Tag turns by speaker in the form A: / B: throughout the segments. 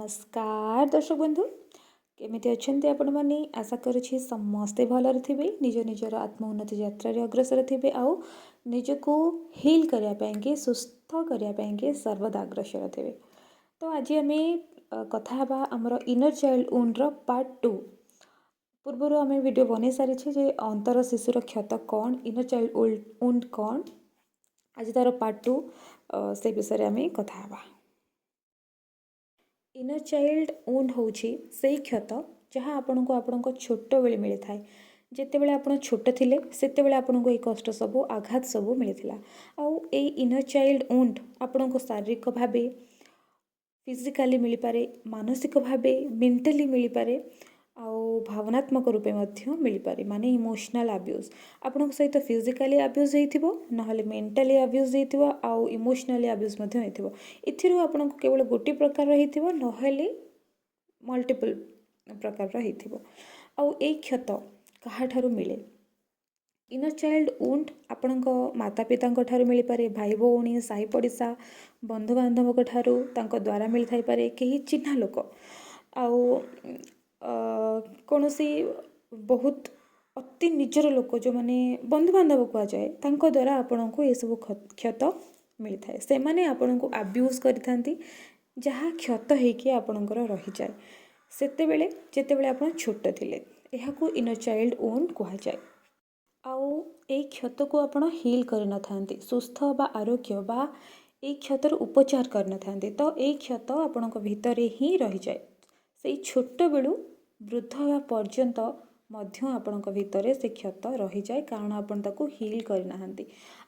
A: नमस्कार दर्शक बंधु केमिति अच्छे आपण मैंने आशा करुँचे समस्ते भलरे थे निज निजर आत्म उन्नति यात्रा अग्रसर थे आउ निजको हिल करने सुस्थ करने सर्वदा अग्रसर थे। तो आज आम कथा आमर इनर चाइल्ड वुंडर पार्ट 2 पूर्वर आम वीडियो बन सारी जे अंतर शिशुर क्षत कौन इनर चाइल्ड वुंड कौन आज तार पार्ट 2 से विषय आम कथा। इनर चाइल्ड वुंड होची से क्षत जहाँ आपण को आपण छोट बेले मिली थाए जितेबले आप छोट थिले सेतेबले आपन को कष्ट सब आघात सब मिलता आउ ए इनर चाइल्ड वुंड आपण को शारीरिक भावे फिजिकाली मिल पारे मानसिक भावे मेंटली मिल पारे आउ भावनात्मक रूपे मिल पारे माने इमोशनल अब्यूज आपण सहित फिजिकाली अब्यूज होइथिबो नहले मेंटली अब्यूज होइथिबो आउ इमोशनली अब्यूज मध्ये होइथिबो एथिरु आपण केवल गोटी प्रकार रहिथिबो नहले मल्टीपल प्रकार रहिथिबो आउ ए क्षत कहा ठारू मिले इनर चाइल्ड वुंड आपण माता पिता ठारू मिल पारे भाई भौणी साही पड़िशा बंधु बांधव ठारू तांको द्वारा मिल थाई पारे कहीं चिन्हा लोक आउ कौन सी बहुत अति निजर लोक जो मैंने बंधुबांधव कह जाए तांको द्वारा आपण को ये सब क्षत मिलता है से माने आपण को अब्यूज करिथांती जहाँ क्षत होइकी आपणकर रही जाए सेते बेले जेते बेले आपण छोट थिले एहाकू इनर चाइल्ड वुंड कह जाए आउ ए क्षत को आपण हील कर न थांती सुस्थ बा आरोग्य बा ए क्षतर उपचार कर न थांती तो ए क्षत आपणक भितरे ही रही जाए से छोट बेलू वृद्ध हवा पर्यंत मध्य आपणक भितरे से क्षत रही जाए कारण आपण ताकू हील करना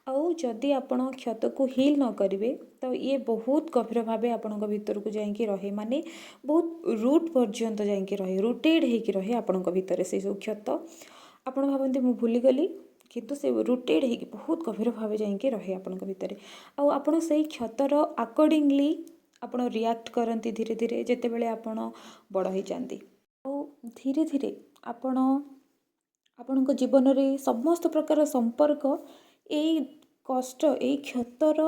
A: आउ जदि आपण क्षत को हील न करेंगे तो ये बहुत गभीर भाव आपण भीतर को जाइए रहे माने बहुत रूट पर्यंत जाइए रहे रुटेड होकर रहे आपण भीतर से सब क्षत आपण भावती मु भूलीगली किंतु से रुटेड होकर बहुत गभीर भाव जाइए रहे आपण भीतर आउ आपण से क्षतर अकॉर्डिंगली आपण रिएक्ट करती धीरे धीरे जिते बड़े आपण बड़ हो जाती धीरे धीरे आपण आपण जीवन में समस्त प्रकार संपर्क यही कष्ट यही क्षतर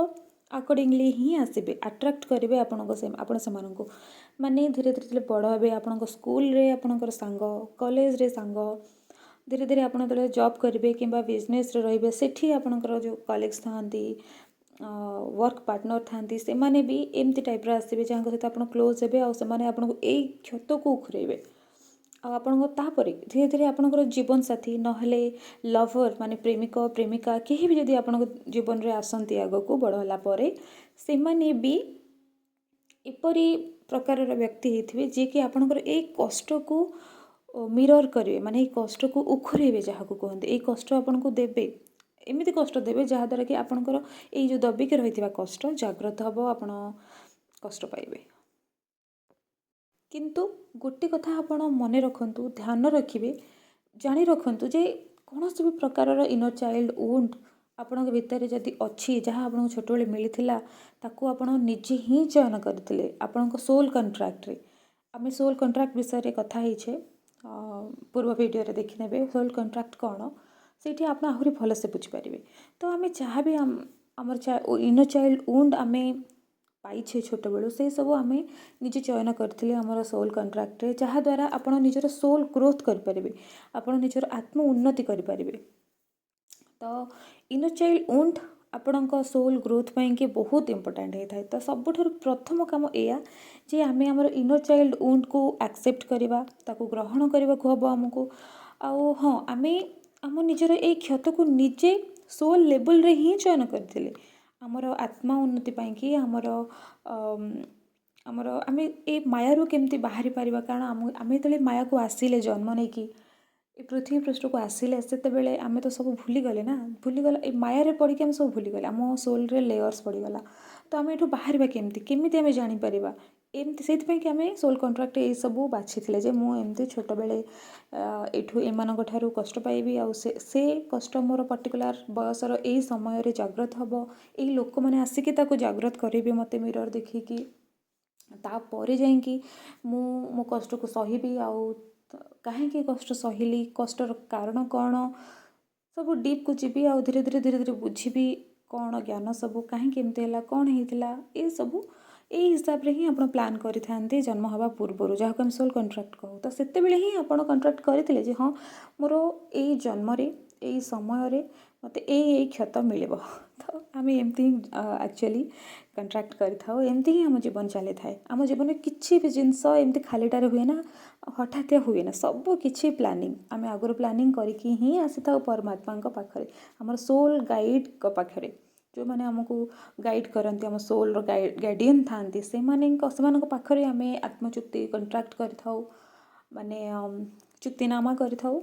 A: अकॉर्डिंगली ही आसबे अट्राक्ट करेंगे आपण से माने धीरे धीरे बड़ हे आपण स्कूल रे आपणकर सांग कॉलेज रे सांग धीरे धीरे आप जॉब करेंगे कि बिजनेस रे सेठी आपणकर जो कलीग्स था वर्क पार्टनर थांती से माने भी एमती टाइप आसबे जहाँ सहित आप क्लोज हे आउ आपको यही क्षत को उखरेबे आपरे धीरे धीरे आपणकर जीवन साथी नहले लवर माने प्रेमिक प्रेमिका कहीं भी जदि आपण जीवन में आसती आग को बड़ होगा से माने भी एपरी प्रकार व्यक्ति होते जी कि आपणकर एक कष्ट को मिरर करेंगे माने कष्ट को उखरेबे जहाँ को कहते ये कष्ट आपन को देवे एमती कष्ट देवे जहाँद्वारा कि आपणकर ये जो दबिक रही कष्ट जागृत हम आपण कष्ट पाइबे किंतु गोटे कथा आपण मन रखंतु ध्यान रखिए जानी रखंतु जे कौन भी प्रकार इनर चाइल्ड वुंड आपण भितर जदि अच्छी जहाँ आपको छोट बेले मिलता ताकू आपण निजे ही चयन करते आपण सोल कंट्राक्ट रे आम सोल कंट्राक्ट विषय कथा होइछे पूर्व वीडियो रे देखने सोल कंट्राक्ट कौन से आप आहरी भलसे बुझीपारे तो आम जहाँ भी आमर इनर चाइल्ड वुंड आम पाइछे छोट बेलू से सब आम निजे चयन करते आमर सोल कंट्राक्ट रे जहाँ द्वारा आप निजर सोल ग्रोथ करेंगे आप निजर आत्म उन्नति करेंगे तो इनर चाइल्ड वुंड आपण सोल ग्रोथ पाई कि बहुत इंपोर्टेंट होता है तो सबुठ प्रथम काम या जे आम आमर इनर चाइल्ड वुंड को एक्सेप्ट करवा ताको ग्रहण करने को हम आमको आउ हाँ आम आम निजर ए क्षत को निजे सोल लेवल रे ही चयन करते आमर आत्मा उन्नति पाई कि आमर आम ए मायारू केमती बाहरी पारिबा कारण आम जो माया को आसिले जन्म नहीं कि पृथ्वी पृष्ठ को आसिले से आम तो सब भूलीगले ना भूलीगला ए माया पड़ी आम सब भूलीगले आम सोल रे लेयर्स पड़गला तो आम एठू बाहर केमती आम जापर एमती से कि आम सोल कंट्राक्ट ये सब बाछी जे मुझे छोट बेले एठू एमान ठारू कष्ट पाइबी आउ से कष्ट मोर पर्टिकुलर बयसर यही समय जागृत हम यही लोक मैंने आसिकी जागृत करेंगे मत मिरर देखिकी तापर जाइकी मो कष्ट को सहिबी आउ कहीं कष्ट सहिली कष्टर कारण कौन सब डीप को जीवी आउ धीरे धीरे बुझी कौन ज्ञान सब कहीं केमती है कौन होता ये सब ଏଇ ହିସାବରେ ହିଁ ଆପଣ ପ୍ଲାନ୍ କରିଥାନ୍ତି ଜନ୍ମ ହେବା ପୂର୍ବରୁ, ଯାହାକୁ ଆମେ ସୋଲ୍ କଣ୍ଟ୍ରାକ୍ଟ କହୁ। ତ ସେତେବେଳେ ହିଁ ଆପଣ କଣ୍ଟ୍ରାକ୍ଟ କରିଥିଲେ ଯେ ହଁ ମୋର ଏଇ ଜନ୍ମରେ ଏଇ ସମୟରେ ମୋତେ ଏଇ କ୍ଷତ ମିଳିବ। ତ ଆମେ ଏମିତି ହିଁ ଆକ୍ଚୁଆଲି କଣ୍ଟ୍ରାକ୍ଟ କରିଥାଉ, ଏମିତି ହିଁ ଆମ ଜୀବନ ଚାଲିଥାଏ। ଆମ ଜୀବନରେ କିଛି ବି ଜିନିଷ ଏମିତି ଖାଲିଟାରେ ହୁଏ ନା, ହଠାତିଆ ହୁଏ ନା, ସବୁ କିଛି ପ୍ଲାନିଂ, ଆମେ ଆଗରୁ ପ୍ଲାନିଂ କରିକି ହିଁ ଆସିଥାଉ ପରମାତ୍ମାଙ୍କ ପାଖରେ, ଆମର ସୋଲ୍ ଗାଇଡ଼୍ଙ୍କ ପାଖରେ, ଯେଉଁମାନେ ଆମକୁ ଗାଇଡ଼୍ କରନ୍ତି, ଆମ ସୋଲ୍ର ଗାର୍ଡ଼ିଆନ୍ ଥାଆନ୍ତି, ସେମାନଙ୍କ ପାଖରେ ଆମେ ଆତ୍ମଚୁକ୍ତି କଣ୍ଟ୍ରାକ୍ଟ କରିଥାଉ, ମାନେ ଚୁକ୍ତିନାମା କରିଥାଉ।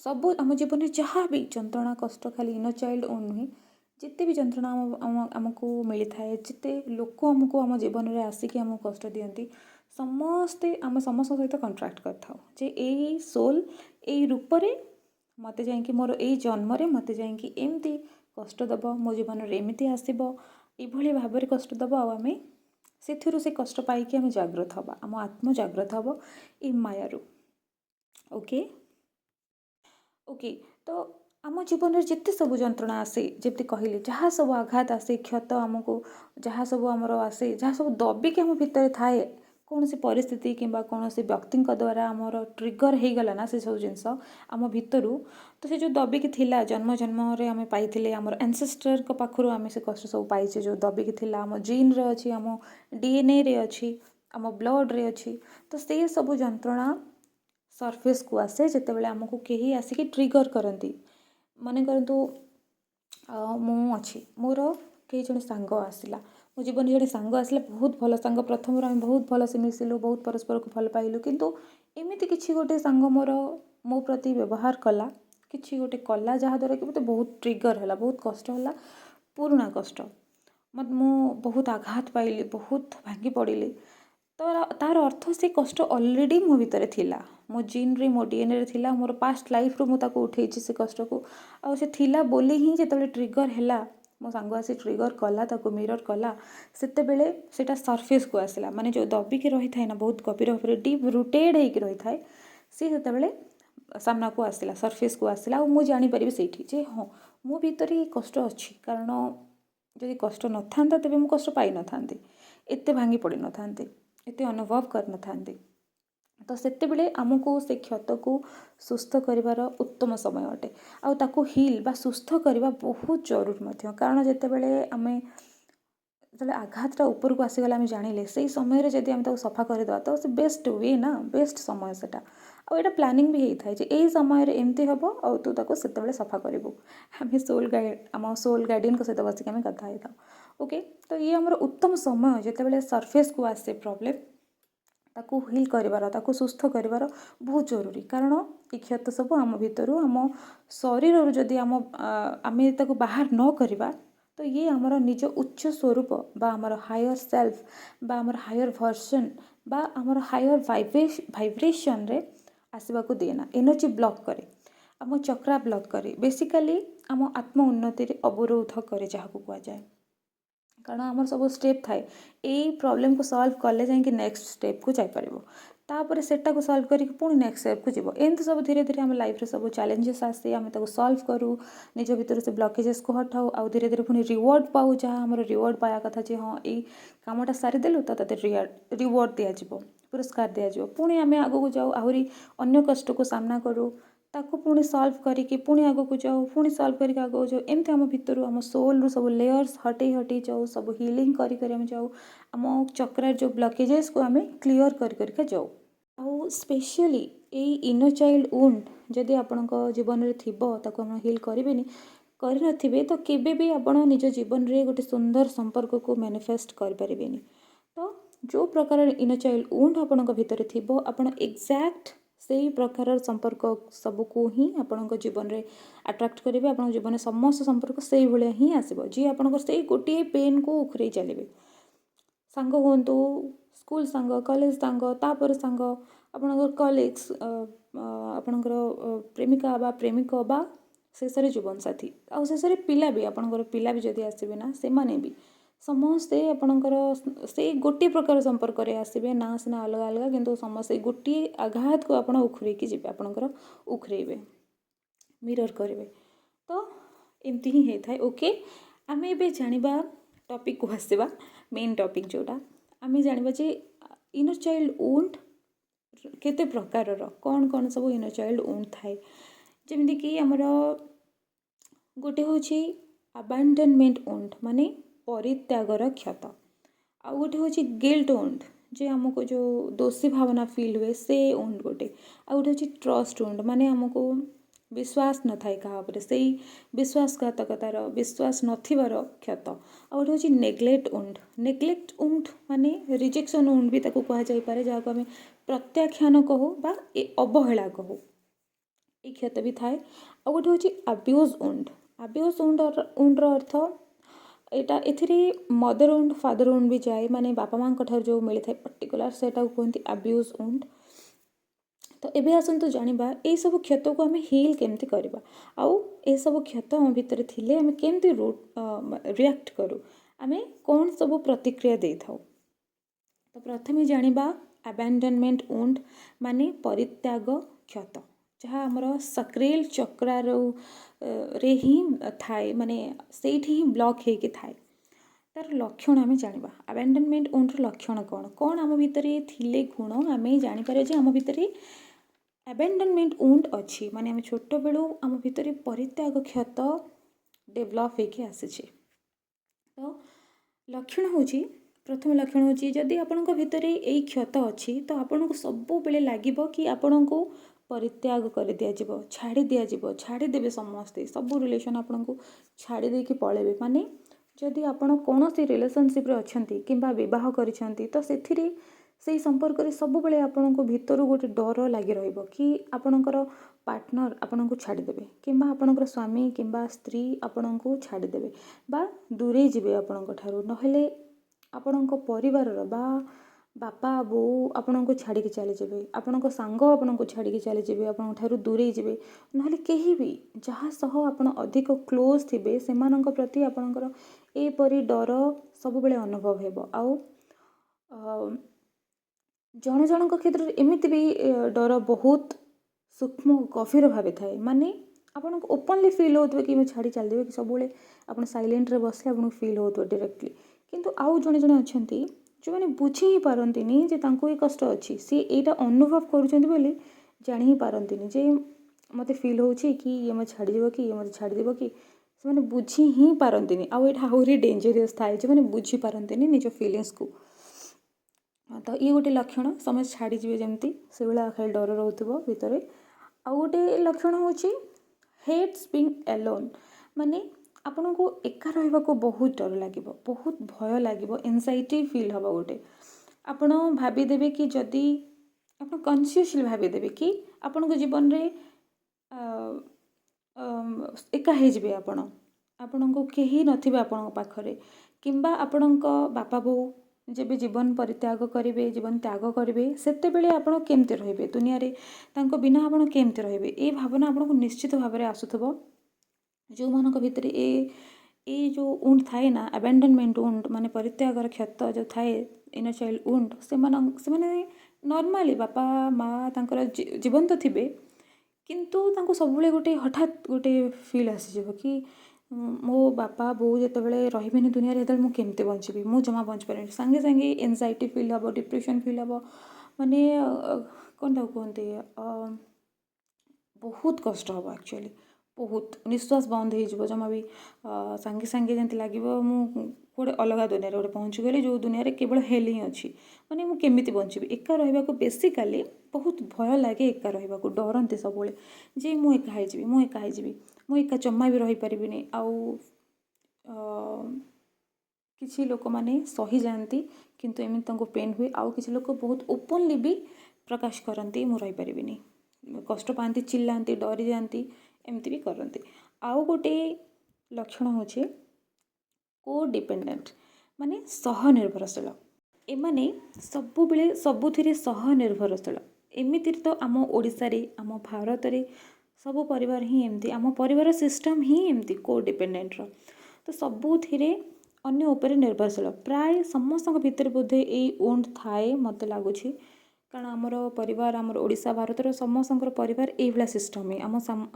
A: ସବୁ ଆମ ଜୀବନରେ ଯାହା ବି ଯନ୍ତ୍ରଣା କଷ୍ଟ, ଖାଲି ଇନର୍ ଚାଇଲ୍ଡ ଓନ୍ ନୁହେଁ, ଯେତେ ବି ଯନ୍ତ୍ରଣା ଆମକୁ ମିଳିଥାଏ, ଯେତେ ଲୋକ ଆମକୁ ଆମ ଜୀବନରେ ଆସିକି ଆମକୁ କଷ୍ଟ ଦିଅନ୍ତି, ଆମେ ସମସ୍ତଙ୍କ ସହିତ କଣ୍ଟ୍ରାକ୍ଟ କରିଥାଉ ଯେ ଏଇ ସୋଲ୍ ଏଇ ରୂପରେ ମୋତେ ଯାଇକି ମୋର ଏଇ ଜନ୍ମରେ ମୋତେ ଯାଇକି ଏମିତି କଷ୍ଟ ଦେବ, ମୋ ଜୀବନରେ ଏମିତି ଆସିବ, ଏଇଭଳି ଭାବରେ କଷ୍ଟ ଦେବ, ଆଉ ଆମେ ସେଥିରୁ ସେ କଷ୍ଟ ପାଇକି ଆମେ ଜାଗ୍ରତ ହେବା, ଆମ ଆତ୍ମ ଜାଗ୍ରତ ହେବ ଏଇ ମାୟାରୁ। ଓକେ ତ ଆମ ଜୀବନରେ ଯେତେ ସବୁ ଯନ୍ତ୍ରଣା ଆସେ, ଯେମିତି କହିଲି, ଯାହା ସବୁ ଆଘାତ ଆସେ, କ୍ଷତ ଆମକୁ ଯାହା ସବୁ ଆମର ଆସେ, ଯାହା ସବୁ ଦବିକି ଆମ ଭିତରେ ଥାଏ, କୌଣସି ପରିସ୍ଥିତି କିମ୍ବା କୌଣସି ବ୍ୟକ୍ତିଙ୍କ ଦ୍ୱାରା ଆମର ଟ୍ରିଗର୍ ହେଇଗଲା ନା ସେସବୁ ଜିନିଷ ଆମ ଭିତରୁ, ତ ସେ ଯେଉଁ ଦବିକି ଥିଲା ଜନ୍ମରେ ଆମେ ପାଇଥିଲେ, ଆମର ଆନ୍ସେଷ୍ଟର୍ଙ୍କ ପାଖରୁ ଆମେ ସେ କଷ୍ଟ ସବୁ ପାଇଛେ, ଯେଉଁ ଦବିକି ଥିଲା ଆମ ଜିନ୍ରେ ଅଛି, ଆମ ଡିଏନ୍ଏରେ ଅଛି, ଆମ ବ୍ଲଡ଼୍ରେ ଅଛି, ତ ସେଇ ସବୁ ଯନ୍ତ୍ରଣା ସର୍ଫେସ୍କୁ ଆସେ ଯେତେବେଳେ ଆମକୁ କେହି ଆସିକି ଟ୍ରିଗର୍ କରନ୍ତି। ମନେ କରନ୍ତୁ ମୁଁ ଅଛି, ମୋର କେହି ଜଣେ ସାଙ୍ଗ ଆସିଲା, ମୋ ଜୀବନରେ ଜଣେ ସାଙ୍ଗ ଆସିଲା, ବହୁତ ଭଲ ସାଙ୍ଗ, ପ୍ରଥମରୁ ଆମେ ବହୁତ ଭଲସେ ମିଶିଲୁ, ବହୁତ ପରସ୍ପରକୁ ଭଲ ପାଇଲୁ, କିନ୍ତୁ ଏମିତି କିଛି ଗୋଟେ ସାଙ୍ଗ ମୋ ପ୍ରତି ବ୍ୟବହାର କଲା, କିଛି ଗୋଟେ କଲା ଯାହାଦ୍ୱାରା କି ମୋତେ ବହୁତ ଟ୍ରିଗର୍ ହେଲା, ବହୁତ କଷ୍ଟ ହେଲା, ପୁରୁଣା କଷ୍ଟ, ମୁଁ ବହୁତ ଆଘାତ ପାଇଲି, ବହୁତ ଭାଙ୍ଗି ପଡ଼ିଲି। ତ ତା'ର ଅର୍ଥ ସେ କଷ୍ଟ ଅଲରେଡ଼ି ମୋ ଭିତରେ ଥିଲା, ମୋ ଜିନ୍ରେ, ମୋ ଡିଏନ୍ଏରେ ଥିଲା, ମୋର ପାଷ୍ଟ ଲାଇଫ୍ରୁ ମୁଁ ତାକୁ ଉଠେଇଛି ସେ କଷ୍ଟକୁ, ଆଉ ସେ ଥିଲା ବୋଲି ହିଁ ଯେତେବେଳେ ଟ୍ରିଗର୍ ହେଲା, ମୋ ସାଙ୍ଗ ଆସି ଟ୍ରିଗର୍ କଲା, ତାକୁ ମିରର୍ କଲା, ସେତେବେଳେ ସେଇଟା ସର୍ଫେସ୍କୁ ଆସିଲା, ମାନେ ଯେଉଁ ଦବିକି ରହିଥାଏ ନା, ବହୁତ ଗଭୀର ଭାବରେ ଡିପ୍ ରୁଟେଡ଼୍ ହେଇକି ରହିଥାଏ, ସିଏ ସେତେବେଳେ ସାମ୍ନାକୁ ଆସିଲା, ସର୍ଫେସ୍କୁ ଆସିଲା, ଆଉ ମୁଁ ଜାଣିପାରିବି ସେଇଠି ଯେ ହଁ ମୋ ଭିତରେ ଏଇ କଷ୍ଟ ଅଛି, କାରଣ ଯଦି କଷ୍ଟ ନଥାନ୍ତା ତେବେ ମୁଁ କଷ୍ଟ ପାଇନଥାନ୍ତି, ଏତେ ଭାଙ୍ଗି ପଡ଼ିନଥାନ୍ତି, ଏତେ ଅନୁଭବ କରିନଥାନ୍ତି। ତ ସେତେବେଳେ ଆମକୁ ସେ କ୍ଷତକୁ ସୁସ୍ଥ କରିବାର ଉତ୍ତମ ସମୟ ଅଟେ, ଆଉ ତାକୁ ହିଲ୍ ବା ସୁସ୍ଥ କରିବା ବହୁତ ଜରୁରୀ ମଧ୍ୟ, କାରଣ ଯେତେବେଳେ ଆଘାତଟା ଉପରକୁ ଆସିଗଲା ଆମେ ଜାଣିଲେ, ସେଇ ସମୟରେ ଯଦି ଆମେ ତାକୁ ସଫା କରିଦେବା ତ ସେ ବେଷ୍ଟ ୱେ ନା, ବେଷ୍ଟ ସମୟ ସେଟା, ଆଉ ଏଇଟା ପ୍ଲାନିଂ ବି ହେଇଥାଏ ଯେ ଏଇ ସମୟରେ ଏମିତି ହେବ ଆଉ ତୁ ତାକୁ ସେତେବେଳେ ସଫା କରିବୁ, ଆମେ ଆମ ସୋଲ୍ ଗାର୍ଡ଼ିଆନ୍ଙ୍କ ସହିତ ବସିକି ଆମେ କଥା ହେଇଥାଉ। ଓକେ, ତ ଇଏ ଆମର ଉତ୍ତମ ସମୟ, ଯେତେବେଳେ ସର୍ଫେସ୍କୁ ଆସେ ପ୍ରୋବ୍ଲେମ୍, ତାକୁ ହିଲ୍ କରିବାର, ତାକୁ ସୁସ୍ଥ କରିବାର ବହୁତ ଜରୁରୀ, କାରଣ ଏ କ୍ଷତ ସବୁ ଆମ ଭିତରୁ, ଆମ ଶରୀରରୁ ଯଦି ଆମେ ତାକୁ ବାହାର ନ କରିବା, ତ ଇଏ ଆମର ନିଜ ଉଚ୍ଚ ସ୍ୱରୂପ ବା ଆମର ହାୟର୍ ସେଲ୍ଫ ବା ଆମର ହାୟର୍ ଭର୍ସନ୍ ବା ଆମର ହାୟର୍ ଭାଇବ୍ରେସନ୍ରେ ଆସିବାକୁ ଦିଏ ନା, ଏନର୍ଜି ବ୍ଲକ୍ କରେ, ଆମ ଚକ୍ରା ବ୍ଲକ୍ କରେ, ବେସିକାଲି ଆମ ଆତ୍ମ ଉନ୍ନତିରେ ଅବରୋଧ କରେ ଯାହାକୁ କୁହାଯାଏ। କାରଣ ଆମର ସବୁ ଷ୍ଟେପ୍ ଥାଏ, ଏଇ ପ୍ରୋବ୍ଲେମ୍କୁ ସଲ୍ଭ କଲେ ଯାଇକି ନେକ୍ସଟ ଷ୍ଟେପ୍କୁ ଯାଇପାରିବ, ତାପରେ ସେଟାକୁ ସଲ୍ଭ କରିକି ପୁଣି ନେକ୍ସଟ ଷ୍ଟେପ୍କୁ ଯିବ, ଏମିତି ସବୁ ଧୀରେ ଧୀରେ ଆମ ଲାଇଫ୍ରେ ସବୁ ଚ୍ୟାଲେଞ୍ଜେସ୍ ଆସେ, ଆମେ ତାକୁ ସଲ୍ଭ କରୁ, ନିଜ ଭିତରୁ ସେ ବ୍ଲକେଜେସ୍କୁ ହଟାଉ, ଆଉ ଧୀରେ ଧୀରେ ପୁଣି ରିୱାର୍ଡ଼ ପାଉ, ଯାହା ଆମର ରିୱାର୍ଡ଼ ପାଇବା କଥା ଯେ ହଁ ଏଇ କାମଟା ସାରିଦେଲୁ ତ ତତେ ରିୱାର୍ଡ଼ ଦିଆଯିବ, ପୁରସ୍କାର ଦିଆଯିବ, ପୁଣି ଆମେ ଆଗକୁ ଯାଉ, ଆହୁରି ଅନ୍ୟ କଷ୍ଟକୁ ସାମ୍ନା କରୁ, ତାକୁ ପୁଣି ସଲ୍ଭ କରିକି ପୁଣି ଆଗକୁ ଯାଉ, ପୁଣି ସଲ୍ଭ କରିକି ଆଗକୁ ଯାଉ, ଏମିତି ଆମ ଭିତରୁ ଆମ ସୋଲ୍ରୁ ସବୁ ଲେୟର୍ସ ହଟେଇ ଯାଉ, ସବୁ ହିଲିଂ କରି ଆମେ ଯାଉ, ଆମ ଚକ୍ରାର ଯେଉଁ ବ୍ଲକେଜେସ୍କୁ ଆମେ କ୍ଲିଅର୍ କରିକା ଯାଉ। ଆଉ ସ୍ପେଶିଆଲି ଏଇ ଇନର୍ ଚାଇଲ୍ଡ ଉଣ୍ଡ ଯଦି ଆପଣଙ୍କ ଜୀବନରେ ଥିବ, ତାକୁ ଆପଣ ହିଲ୍ କରିନଥିବେ, ତ କେବେ ବି ଆପଣ ନିଜ ଜୀବନରେ ଗୋଟେ ସୁନ୍ଦର ସମ୍ପର୍କକୁ ମ୍ୟାନିଫେଷ୍ଟ କରିପାରିବେନି। ତ ଯେଉଁ ପ୍ରକାରର ଇନର୍ ଚାଇଲ୍ଡ ଉଣ୍ଡ ଆପଣଙ୍କ ଭିତରେ ଥିବ, ଆପଣ ଏକ୍ଜାକ୍ଟ ସେଇ ପ୍ରକାରର ସମ୍ପର୍କ ସବୁକୁ ହିଁ ଆପଣଙ୍କ ଜୀବନରେ ଆଟ୍ରାକ୍ଟ କରିବେ, ଆପଣଙ୍କ ଜୀବନରେ ସମସ୍ତ ସମ୍ପର୍କ ସେଇଭଳିଆ ହିଁ ଆସିବ, ଯିଏ ଆପଣଙ୍କର ସେଇ ଗୋଟିଏ ପେନ୍କୁ ଉଖରେଇ ଚାଲିବେ, ସାଙ୍ଗ ହୁଅନ୍ତୁ, ସ୍କୁଲ ସାଙ୍ଗ, କଲେଜ ସାଙ୍ଗ, ତାପରେ ସାଙ୍ଗ, ଆପଣଙ୍କର କଲିଗ୍ସ, ଆପଣଙ୍କର ପ୍ରେମିକା ବା ପ୍ରେମିକ ବା ଶେଷରେ ଜୀବନସାଥୀ, ଆଉ ଶେଷରେ ପିଲା ବି, ଆପଣଙ୍କର ପିଲା ବି ଯଦି ଆସିବେ ନା, ସେମାନେ ବି ସମସ୍ତେ ଆପଣଙ୍କର ସେଇ ଗୋଟିଏ ପ୍ରକାର ସମ୍ପର୍କରେ ଆସିବେ, ନା ସିନା ଅଲଗା ଅଲଗା, କିନ୍ତୁ ସମସ୍ତେ ଗୋଟିଏ ଆଘାତକୁ ଆପଣ ଉଖରେଇକି ଯିବେ, ଆପଣଙ୍କର ଉଖରେଇବେ, ମିରର୍ କରିବେ। ତ ଏମିତି ହିଁ ହେଇଥାଏ। ଓକେ, ଆମେ ଏବେ ଜାଣିବା ଟପିକ୍କୁ ଆସିବା मेन टॉपिक जोटा आम जाना जे इनर चाइल्ड वुंड केते प्रकारर कौन कौन सब इनर चाइल्ड वुंड थाए जमी कि आमर गोटे हूँ अबांडनमेंट वुंड माने परित्यागर क्षत आ गोटे हूँ गिल्ट वुंड जे आमको जो दोषी भावना फील हुए से वुंड गोटे आ गोटे हूँ ट्रस्ट वुंड माने आमको विश्वास न थाए क्या से विश्वासघातकतार विश्वास नथिबार क्षत आ गोटे हूँ नेग्लेक्ट वुंड माने रिजेक्शन वुंड भी ताको कहा जाई पारे जहाँ को आम प्रत्याख्यान कहू बा अवहेला कहू ये क्षत भी थाए आ गोटे हूँ अब्यूज वुंड अर्थ यहाँ एथिरे मदर वुंड फादर वुंड भी जाए माने बापा माँ ठार जो मिली था पर्टिकुलर सेटा कहते अब्यूज वुंड। तो एबे आसतु जानिबा ए सब क्षत को आम हिल केमती करबा आउ ए सब क्षत आम भितर थिले आम केमती रिएक्ट करू आम कौन सब प्रतिक्रिया दे थाउ। तो प्रथमे जानिबा अबांडनमेंट वुंड माने परित्याग क्षत जहाँ आमर सक्रेल चक्रार रे ही थाए माने सेठी ही ब्लॉक होके थाए तार लक्षण आम जानिबा अबांडनमेंट वुंडर लक्षण कौन कौन आम भितर थिले गुण आम जानिपारे जे आम भितर अबांडनमेंट वुंड अच्छी माने आम छोट बेलू आम भितर परित्याग क्षत डेभलप होके आसीचे। तो लक्षण हूँ प्रथम लक्षण हूँ जदि आपण भितर यही क्षत अच्छी तो आपन को सबु बेले लागिबो कि आपण को परित्याग कर दिया छाड़ी दिया छाड़ीदेवे समस्ते सबू रिलेशन आपन को छाड़ी देकी पळेबे माने जदि आपण कौन सी रिलेशनशिप रे अछंती किंबा विवाह करिसंती तो सेथिरे से संपर्क रे सब बेले आपण को भीतर गोटे डर लगी रहिबो कि आपणकर पार्टनर आपण को छाड़ीदेवे किंबा आपणकर स्वामी किंबा स्त्री आपण को छाड़ीदेवे बा दूरे जिवे आपण ठारू नहेले आपण परिवार बा बापा बो आपण को छाड़ी चली जाए आपण सांग आपण को छाड़ी चली जाए आपण ठारू दूरे जिवे नहले केही भी जहाँ सह आपण अधिक क्लोज थिबे सेमानंक प्रति आपणकर एपरी डर सब बेले अनुभव हेबो आउ जन जनक क्षेत्र में एमती भी डर बहुत सूक्ष्म गभीर भाव थाए माने आपन ओपनली फील होता कि छाड़ी चल जाए कि सब आप साइलेंट रे बसले आपको फील होता डायरेक्टली किंतु आउ जड़े जड़े अच्छा जो मैंने बुझी ही पारती जे तांको ये कष्ट अच्छी सी यहाँ अनुभव करुँच जानी ही पारती जे मत फील हो कि ये मत छाड़ीद कि ये मत छाड़ीदेव कि से बुझी ही पारती आहरी डेंजरियस थाए जो मैंने बुझी पारती निज फिलिंग्स को। तो ये गोटे लक्षण समस्त छाड़ी जी जमती से भाया खाली डर रोथो भितर आउ गोटे लक्षण हूँ हेट्स बीइंग एलोन माने आपन को एका रहा को बहुत डर लगे बहुत भय लगे एनजाइटी फील हम गोटे आपण भावीदेवे कि जदि आप कनसीयसली भावीदेवे कि आपण को जीवन रे एका हे आपण को कहीं नथिबे आपण पाखरे किंबा आपण बापा बो जब जीवन परित्याग करेंगे जीवन त्याग करेंगे सेते बेले आपण केमते रहिबे दुनिया रे तांको बिना आपण केमते रहिबे ए भावना आपण को निश्चित भाव में आसुथबो जो मानक भितर ए जो वुंड थाए ना अबांडनमेंट वुंड माने परित्यागर क्षत जो थाए इनर चाइल्ड वुंड से नॉर्मली बापा माँ तांकर जीवन तो थिबे किंतु तांको सब गोटे हठात गोटे फील आसीज कि मो बापा बो जो रही दुनिया रे मुझे केमते बंची मु जमा बंच पारे सांगे सांगे एनजाइटी फील हम डिप्रेशन फील हम माने कौन कहते बहुत कष्ट हम एक्चुअली बहुत निश्वास बंद हो जमा भी सांगे सांगे जमी लगे गोटे अलग दुनिया गोटे पहुँची गली जो दुनिया रे केवल हेल ही अच्छी माने मु केमिति बंची एका रहा बेसिकाली बहुत भय लगे एका रहा डरती सब जे मु एका होजी मु एका होजी मु एका जमा भी रही पारिबिनी आउ किसी लोक माने सही जाती किंतु एमती तांको पेन हुए आउ किसी लोक बहुत ओपनली भी प्रकाश करती मु रही पारिबिनी कष्ट पाती चिल्लाती डरी जाती एमती भी करती। आउ गोटे लक्षण हूँ को डिपेंडेंट माने सहनिर्भरशील एमाने सबुबले सबुथिरे सहनिर्भरशील एमिति तो आम ओडिशा रे आम भारत रे सब परिवार ही एमती आम परिवार सिस्टम ही एमती को डिपेंडेंट रो तो सबुथिरे अन्य उपरे निर्भरशील प्राय समस्त भीतर बोधे यही वुंड थाए मत लगुच କାରଣ ଆମର ପରିବାର ଆମର ଓଡ଼ିଶା ଭାରତର ସମସ୍ତଙ୍କର ପରିବାର ଏଇଭଳିଆ ସିଷ୍ଟମ୍ ହିଁ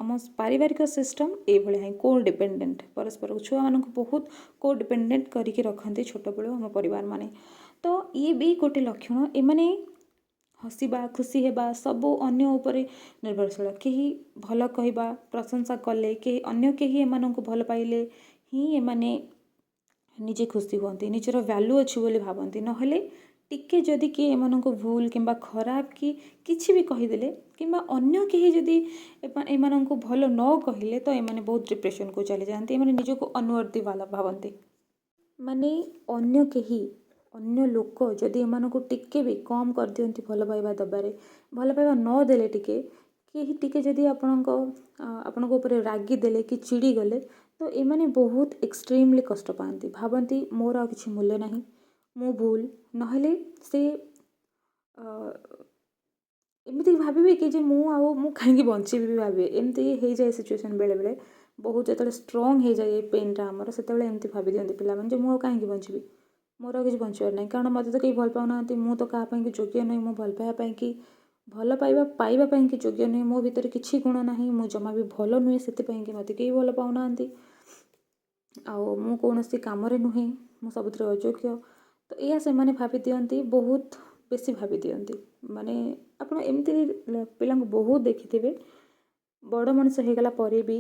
A: ଆମ ପାରିବାରିକ ସିଷ୍ଟମ୍ ଏଇଭଳିଆ ହିଁ କୋଡିପେଣ୍ଡେଣ୍ଟ ପରସ୍ପରକୁ ଛୁଆମାନଙ୍କୁ ବହୁତ କୋଡିପେଣ୍ଡେଣ୍ଟ କରିକି ରଖନ୍ତି ଛୋଟବେଳୁ ଆମ ପରିବାରମାନେ। ତ ଇଏ ବି ଗୋଟେ ଲକ୍ଷଣ। ଏମାନେ ହସିବା ଖୁସି ହେବା ସବୁ ଅନ୍ୟ ଉପରେ ନିର୍ଭରଶୀଳ। କେହି ଭଲ କହିବା ପ୍ରଶଂସା କଲେ ଅନ୍ୟ କେହି ଏମାନଙ୍କୁ ଭଲ ପାଇଲେ ହିଁ ଏମାନେ ନିଜେ ଖୁସି ହୁଅନ୍ତି, ନିଜର ଭ୍ୟାଲୁ ଅଛି ବୋଲି ଭାବନ୍ତି। ନହେଲେ ଟିକେ ଯଦି କିଏ ଏମାନଙ୍କୁ ଭୁଲ କିମ୍ବା ଖରାପ କିଛି ବି କହିଦେଲେ କିମ୍ବା ଅନ୍ୟ କେହି ଯଦି ଏମାନଙ୍କୁ ଭଲ ନ କହିଲେ ତ ଏମାନେ ବହୁତ ଡିପ୍ରେସନକୁ ଚାଲିଯାଆନ୍ତି। ଏମାନେ ନିଜକୁ ଅନୱର୍ଦି ଭାବନ୍ତି। ମାନେ ଅନ୍ୟ ଲୋକ ଯଦି ଏମାନଙ୍କୁ ଟିକେ ବି କମ୍ କରିଦିଅନ୍ତି ଭଲ ପାଇବା ଦେବାରେ, ଭଲ ପାଇବା ନ ଦେଲେ କେହି ଟିକେ ଯଦି ଆପଣଙ୍କ ଉପରେ ରାଗିଦେଲେ କି ଚିଡ଼ିଗଲେ ତ ଏମାନେ ବହୁତ ଏକ୍ସଟ୍ରିମଲି କଷ୍ଟ ପାଆନ୍ତି। ଭାବନ୍ତି ମୋର ଆଉ କିଛି ମୂଲ୍ୟ ନାହିଁ, ମୁଁ ଭୁଲ। ନହେଲେ ସେ ଏମିତି ଭାବିବେ କି ଯେ ମୁଁ କାହିଁକି ବଞ୍ଚିବି ବି ଭାବିବେ। ଏମିତି ହେଇଯାଏ ସିଚୁଏସନ୍ ବେଳେବେଳେ। ବହୁତ ଯେତେବେଳେ ଷ୍ଟ୍ରଙ୍ଗ ହେଇଯାଏ ଏ ପେନ୍ଟା ଆମର, ସେତେବେଳେ ଏମିତି ଭାବି ଦିଅନ୍ତି ପିଲାମାନେ ଯେ ମୁଁ ଆଉ କାହିଁକି ବଞ୍ଚିବି, ମୋର ଆଉ କିଛି ବଞ୍ଚିବାର ନାହିଁ। କାରଣ ମୋତେ ତ କେହି ଭଲ ପାଉନାହାନ୍ତି, ମୁଁ ତ କାହା ପାଇଁକି ଯୋଗ୍ୟ ନୁହେଁ, ମୁଁ ଭଲ ପାଇବା ପାଇଁକି ଯୋଗ୍ୟ ନୁହେଁ, ମୋ ଭିତରେ କିଛି ଗୁଣ ନାହିଁ, ମୁଁ ଜମା ବି ଭଲ ନୁହେଁ, ସେଥିପାଇଁକି ମୋତେ କେହି ଭଲ ପାଉନାହାନ୍ତି, ଆଉ ମୁଁ କୌଣସି କାମରେ ନୁହେଁ, ମୁଁ ସବୁଥିରେ ଅଯୋଗ୍ୟ। ତ ଏଇଆ ସେମାନେ ଭାବି ଦିଅନ୍ତି, ବହୁତ ବେଶୀ ଭାବି ଦିଅନ୍ତି। ମାନେ ଆପଣ ଏମିତି ପିଲାଙ୍କୁ ବହୁତ ଦେଖିଥିବେ, ବଡ଼ ମଣିଷ ହେଇଗଲା ପରେ ବି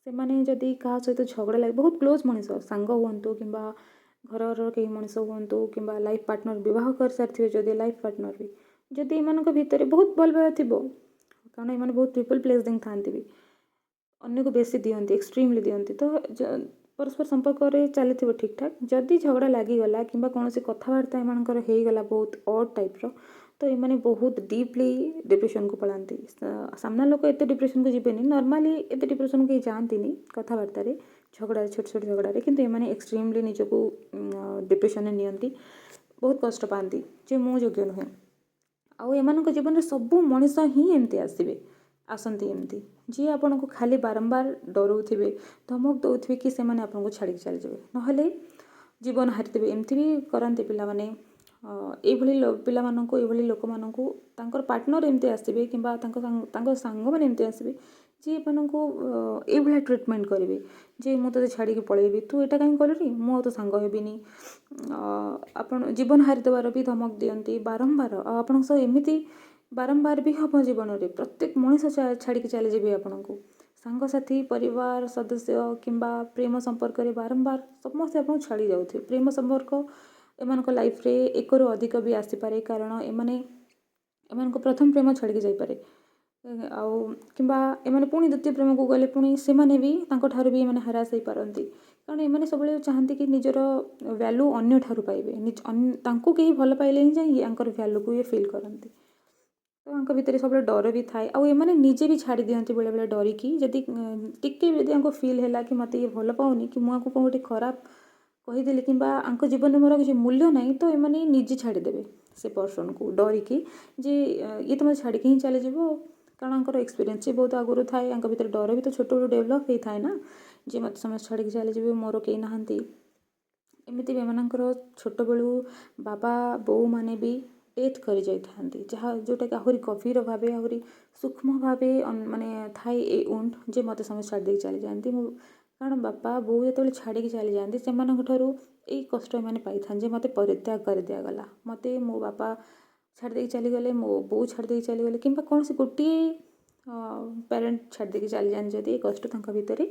A: ସେମାନେ ଯଦି କାହା ସହିତ ଝଗଡ଼ା ଲାଗେ, ବହୁତ କ୍ଲୋଜ୍ ମଣିଷ, ସାଙ୍ଗ ହୁଅନ୍ତୁ କିମ୍ବା ଘରର କେହି ମଣିଷ ହୁଅନ୍ତୁ କିମ୍ବା ଲାଇଫ୍ ପାର୍ଟନର୍, ବିବାହ କରିସାରିଥିବେ ଯଦି ଲାଇଫ୍ ପାର୍ଟନର୍ ବି, ଯଦି ଏମାନଙ୍କ ଭିତରେ ବହୁତ ଭଲ ପାଇବା ଥିବ, କାରଣ ଏମାନେ ବହୁତ ପିପଲ୍ ପ୍ଲେସିଂ ଥାଆନ୍ତି ବି, ଅନ୍ୟକୁ ବେଶୀ ଦିଅନ୍ତି, ଏକ୍ସଟ୍ରିମଲି ଦିଅନ୍ତି। ତ ପରସ୍ପର ସମ୍ପର୍କରେ ଚାଲିଥିବ ଠିକ୍ ଠାକ୍, ଯଦି ଝଗଡ଼ା ଲାଗିଗଲା କିମ୍ବା କୌଣସି କଥାବାର୍ତ୍ତା ଏମାନଙ୍କର ହେଇଗଲା ବହୁତ ଅଡ୍ ଟାଇପ୍ର, ତ ଏମାନେ ବହୁତ ଡିପ୍ଲି ଡିପ୍ରେସନ୍କୁ ପଳାନ୍ତି। ସାମ୍ନା ଲୋକ ଏତେ ଡିପ୍ରେସନ୍କୁ ଯିବେନି, ନର୍ମାଲି ଏତେ ଡିପ୍ରେସନ୍କୁ କେହି ଯାଆନ୍ତିନି କଥାବାର୍ତ୍ତାରେ, ଝଗଡ଼ାରେ, ଛୋଟ ଛୋଟ ଝଗଡ଼ାରେ, କିନ୍ତୁ ଏମାନେ ଏକ୍ସଟ୍ରିମଲି ନିଜକୁ ଡିପ୍ରେସନ୍ରେ ନିଅନ୍ତି, ବହୁତ କଷ୍ଟ ପାଆନ୍ତି ଯେ ମୁଁ ଯୋଗ୍ୟ ନୁହେଁ। ଆଉ ଏମାନଙ୍କ ଜୀବନରେ ସବୁ ମଣିଷ ହିଁ ଏମିତି ଆସନ୍ତି ଏମିତି, ଯିଏ ଆପଣଙ୍କୁ ଖାଲି ବାରମ୍ବାର ଡରଉଥିବେ, ଧମକ ଦେଉଥିବେ କି ସେମାନେ ଆପଣଙ୍କୁ ଛାଡ଼ିକି ଚାଲିଯିବେ, ନହେଲେ ଜୀବନ ହାରିଥିବେ। ଏମିତି ବି କରନ୍ତି ପିଲାମାନେ। ଏଇଭଳି ଲୋକମାନଙ୍କୁ ତାଙ୍କର ପାର୍ଟନର୍ ଏମିତି ଆସିବେ କିମ୍ବା ତାଙ୍କ ସାଙ୍ଗମାନେ ଏମିତି ଆସିବେ ଯିଏ ଏମାନଙ୍କୁ ଏଇଭଳିଆ ଟ୍ରିଟମେଣ୍ଟ କରିବେ ଯେ ମୁଁ ତୋତେ ଛାଡ଼ିକି ପଳେଇବି, ତୁ ଏଇଟା କାହିଁକି କଲୁନି, ମୁଁ ଆଉ ତୋ ସାଙ୍ଗ ହେବିନି। ଆପଣ ଜୀବନ ହାରିଦେବାର ବି ଧମକ ଦିଅନ୍ତି ବାରମ୍ବାର। ଆଉ ଆପଣଙ୍କ ସହ ଏମିତି ବାରମ୍ବାର ବି ହେବ ଜୀବନରେ, ପ୍ରତ୍ୟେକ ମଣିଷ ଛାଡ଼ିକି ଚାଲିଯିବେ ଆପଣଙ୍କୁ। ସାଙ୍ଗସାଥି, ପରିବାର ସଦସ୍ୟ କିମ୍ବା ପ୍ରେମ ସମ୍ପର୍କରେ ବାରମ୍ବାର ସମସ୍ତେ ଆପଣଙ୍କୁ ଛାଡ଼ି ଯାଉଥିବେ। ପ୍ରେମ ସମ୍ପର୍କ ଏମାନଙ୍କ ଲାଇଫ୍ରେ ଏକରୁ ଅଧିକ ବି ଆସିପାରେ, କାରଣ ଏମାନଙ୍କ ପ୍ରଥମ ପ୍ରେମ ଛାଡ଼ିକି ଯାଇପାରେ, ଆଉ କିମ୍ବା ଏମାନେ ପୁଣି ଦ୍ୱିତୀୟ ପ୍ରେମକୁ ଗଲେ ପୁଣି ସେମାନେ ବି ତାଙ୍କଠାରୁ ବି ଏମାନେ ହ୍ରାସ ହେଇପାରନ୍ତି। କାରଣ ଏମାନେ ସବୁବେଳେ ଚାହାନ୍ତି କି ନିଜର ଭ୍ୟାଲୁ ଅନ୍ୟଠାରୁ ପାଇବେ, ତାଙ୍କୁ କେହି ଭଲ ପାଇଲେ ହିଁ ଯାଇ ୟାଙ୍କର ଭ୍ୟାଲୁକୁ ଇଏ ଫିଲ୍ କରନ୍ତି। ତ ୟାଙ୍କ ଭିତରେ ସବୁବେଳେ ଡର ବି ଥାଏ, ଆଉ ଏମାନେ ନିଜେ ବି ଛାଡ଼ି ଦିଅନ୍ତି ବେଳେବେଳେ ଡରିକି। ଯଦି ଟିକେ ଯଦି ୟାଙ୍କୁ ଫିଲ୍ ହେଲା କି ମୋତେ ଇଏ ଭଲ ପାଉନି କି ମୁଁ ୟାଙ୍କୁ କ'ଣ ଗୋଟେ ଖରାପ କହିଦେଲି କିମ୍ବା ୟାଙ୍କ ଜୀବନରେ ମୋର କିଛି ମୂଲ୍ୟ ନାହିଁ, ତ ଏମାନେ ନିଜେ ଛାଡ଼ିଦେବେ ସେ ପର୍ସନ୍କୁ ଡରିକି ଯେ ଇଏ ତ ମୋତେ ଛାଡ଼ିକି ହିଁ ଚାଲିଯିବ। କାରଣ ୟାଙ୍କର ଏକ୍ସପିରିଏନ୍ସ ବି ବହୁତ ଆଗରୁ ଥାଏ, ୟାଙ୍କ ଭିତରେ ଡର ବି ତ ଛୋଟବେଳୁ ଡେଭଲପ୍ ହେଇଥାଏ ନା, ଯେ ମୋତେ ସମସ୍ତେ ଛାଡ଼ିକି ଚାଲିଯିବେ, ମୋର କେହି ନାହାନ୍ତି। ଏମିତି ବି ଏମାନଙ୍କର ଛୋଟବେଳୁ ବାବା ବୋଉମାନେ ବି ଡେଥ୍ କରିଯାଇଥାନ୍ତି, ଯେଉଁଟାକି ଆହୁରି ଗଭୀର ଭାବେ, ଆହୁରି ସୂକ୍ଷ୍ମ ଭାବେ ମାନେ ଥାଏ ଏ ଉଣ୍ଡ ଯେ ମୋତେ ସମସ୍ତେ ଛାଡ଼ି ଦେଇକି ଚାଲିଯାଆନ୍ତି। କାରଣ ବାପା ବୋଉ ଯେତେବେଳେ ଛାଡ଼ିକି ଚାଲିଯାଆନ୍ତି ସେମାନଙ୍କ ଠାରୁ ଏଇ କଷ୍ଟ ଏମାନେ ପାଇଥାନ୍ତି ଯେ ମୋତେ ପରିତ୍ୟାଗ କରିଦିଆଗଲା, ମୋତେ ମୋ ବାପା ଛାଡ଼ି ଦେଇକି ଚାଲିଗଲେ, ମୋ ବୋଉ ଛାଡ଼ି ଦେଇକି ଚାଲିଗଲେ, କିମ୍ବା କୌଣସି ଗୋଟିଏ ପ୍ୟାରେଣ୍ଟ ଛାଡ଼ି ଦେଇକି ଚାଲିଯାଆନ୍ତି ଯଦି, ଏ କଷ୍ଟ ତାଙ୍କ ଭିତରେ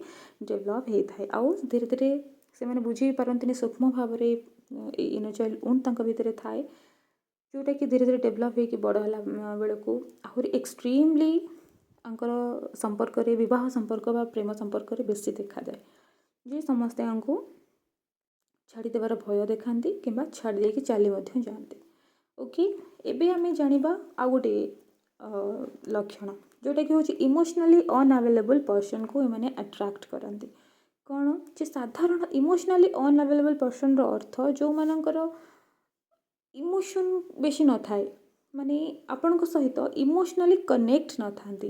A: ଡେଭଲପ୍ ହେଇଥାଏ। ଆଉ ଧୀରେ ଧୀରେ ସେମାନେ ବୁଝି ବି ପାରନ୍ତିନି ସୂକ୍ଷ୍ମ ଭାବରେ ଏଇ ଇନର ଚାଇଲ୍ଡ ଉଣ୍ଡ ତାଙ୍କ ଭିତରେ ଥାଏ, ଯେଉଁଟାକି ଧୀରେ ଧୀରେ ଡେଭଲପ୍ ହେଇକି ବଡ଼ ହେଲା ବେଳକୁ ଆହୁରି ଏକ୍ସଟ୍ରିମଲି ତାଙ୍କର ସମ୍ପର୍କରେ, ବିବାହ ସମ୍ପର୍କ ବା ପ୍ରେମ ସମ୍ପର୍କରେ ବେଶୀ ଦେଖାଯାଏ, ଯେ ସମସ୍ତେ ୟାଙ୍କୁ ଛାଡ଼ିଦେବାର ଭୟ ଦେଖାନ୍ତି କିମ୍ବା ଛାଡ଼ି ଦେଇକି ଚାଲି ମଧ୍ୟ ଯାଆନ୍ତି। ଓକେ, ଏବେ ଆମେ ଜାଣିବା ଆଉ ଗୋଟିଏ ଲକ୍ଷଣ, ଯେଉଁଟାକି ହେଉଛି ଇମୋସନାଲି ଅନଆଭେଲେବଲ୍ ପର୍ସନ୍କୁ ଏମାନେ ଆଟ୍ରାକ୍ଟ କରନ୍ତି। କ'ଣ ଯେ ସାଧାରଣ ଇମୋସନାଲି ଅନଆଭେଲେବଲ୍ ପର୍ସନ୍ର ଅର୍ଥ ଯେଉଁମାନଙ୍କର ଇମୋସନ୍ ବେଶୀ ନଥାଏ, ମାନେ ଆପଣଙ୍କ ସହିତ ଇମୋସନାଲି କନେକ୍ଟ ନଥାନ୍ତି,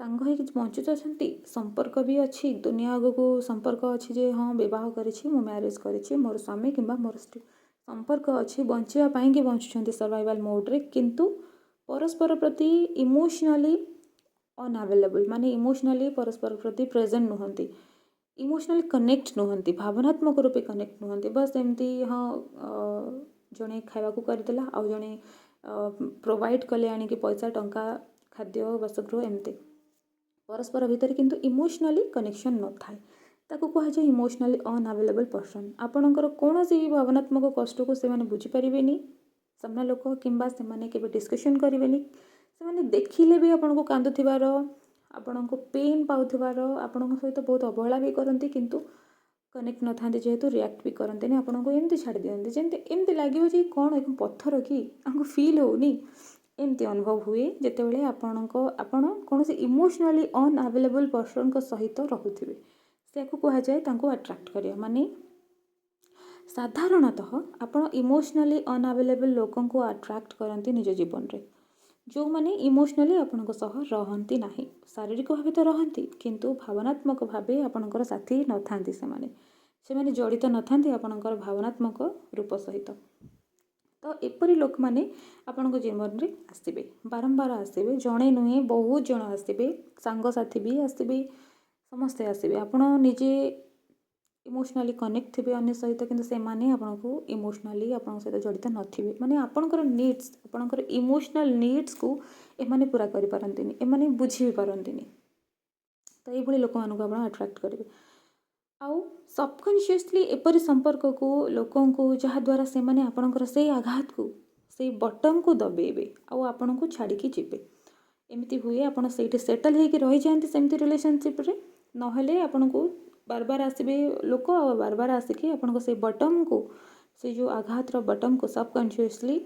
A: ସାଙ୍ଗ ହେଇକି ବଞ୍ଚୁତ ଅଛନ୍ତି, ସମ୍ପର୍କ ବି ଅଛି, ଦୁନିଆ ଆଗକୁ ସମ୍ପର୍କ ଅଛି ଯେ ହଁ ବିବାହ କରିଛି, ମୁଁ ମ୍ୟାରେଜ୍ କରିଛି, ମୋର ସ୍ୱାମୀ କିମ୍ବା ମୋର ସ୍ତ୍ରୀ ସମ୍ପର୍କ ଅଛି, ବଞ୍ଚିବା ପାଇଁକି ବଞ୍ଚୁଛନ୍ତି ସର୍ଭାଇଭାଲ୍ ମୋଡ଼୍ରେ, କିନ୍ତୁ परस्पर प्रति इमोशनली अनअवेलेबल माने इमोशनली परस्पर प्रति प्रेजेंट नुहंती, इमोशनली कनेक्ट नुहंती, भावनात्मक रूपे कनेक्ट नुहंती। बस एमती हाँ जड़े खावा करदेला आउ जड़े प्रोवाइड कले आनिकी पैसा टंका खाद्य बासगृह एमती परस्पर भितर किंतु इमोशनली कनेक्शन न थाए ताको कह जाए इमोशनली अनअवेलेबल पर्सन। आपणकर कौन सी भावनात्मक कष्ट को से बुझीपारे सामना लोक किंबा से केबे डिस्कशन करेंगे से देखिले भी आपन को कांदुथिबार आपण को पेन पाउथिबार आपण सहित बहुत अवहेला भी करती किंतु कनेक्ट न था जेहेतु रिएक्ट भी करते आपन को एमती छाड़ दिखते जमी एमती लगे कौन एक पत्थर कि आपको फिल होनी एमती अनुभव हुए जितेबाला आपण कौन से इमोशनली अनअवेलेबल पर्सन सहित रोथे से कह जाए अट्राक्ट करिया माने साधारणतः आपण इमोशनली अनअवेलेबल लोक को अट्राक्ट करती निज जीवन में जो मैंने इमोशनली आपण रहती ना शारीरिक भाव तो रहती किंतु भावनात्मक भाव आपणकर साथी न था से जड़ित न था आपणकर भावनात्मक रूप सहित। तो एपरी लोक मैंने आपण जीवन में आसबे बारंबार आसबे जड़े नुहे बहुत जन आसबे सांगसाथी भी आसबे समस्ते आसबे आपण निजे इमोशनली कनेक्ट थे अन्य सहित किंतु से माने आपको इमोशनली आपण सहित जड़ित नथिबे माने आपणकर नीड्स आपणकर इमोशनल नीड्स को एमाने पूरा करि पारंतिनी एमाने बुझी भी पारंतिनी। तो ये भली लोक मानको आपण अट्रैक्ट करेंगे आउ सबकॉन्शियसली एपरी संपर्क को लोकों को जहाँ द्वारा से माने आपणकर से आघात को से बटम को दबेबे आउ आपण को छाड़ी की जीवे एमती हुए आपण सेठी सेटल होकर रही जाती सेमती रिलेशनशिप रे नहेले आपण को बार बार आसबे लोक बार बार आसिकी आपन से बटम को से जो आघात बटम को सबकॉन्शियसली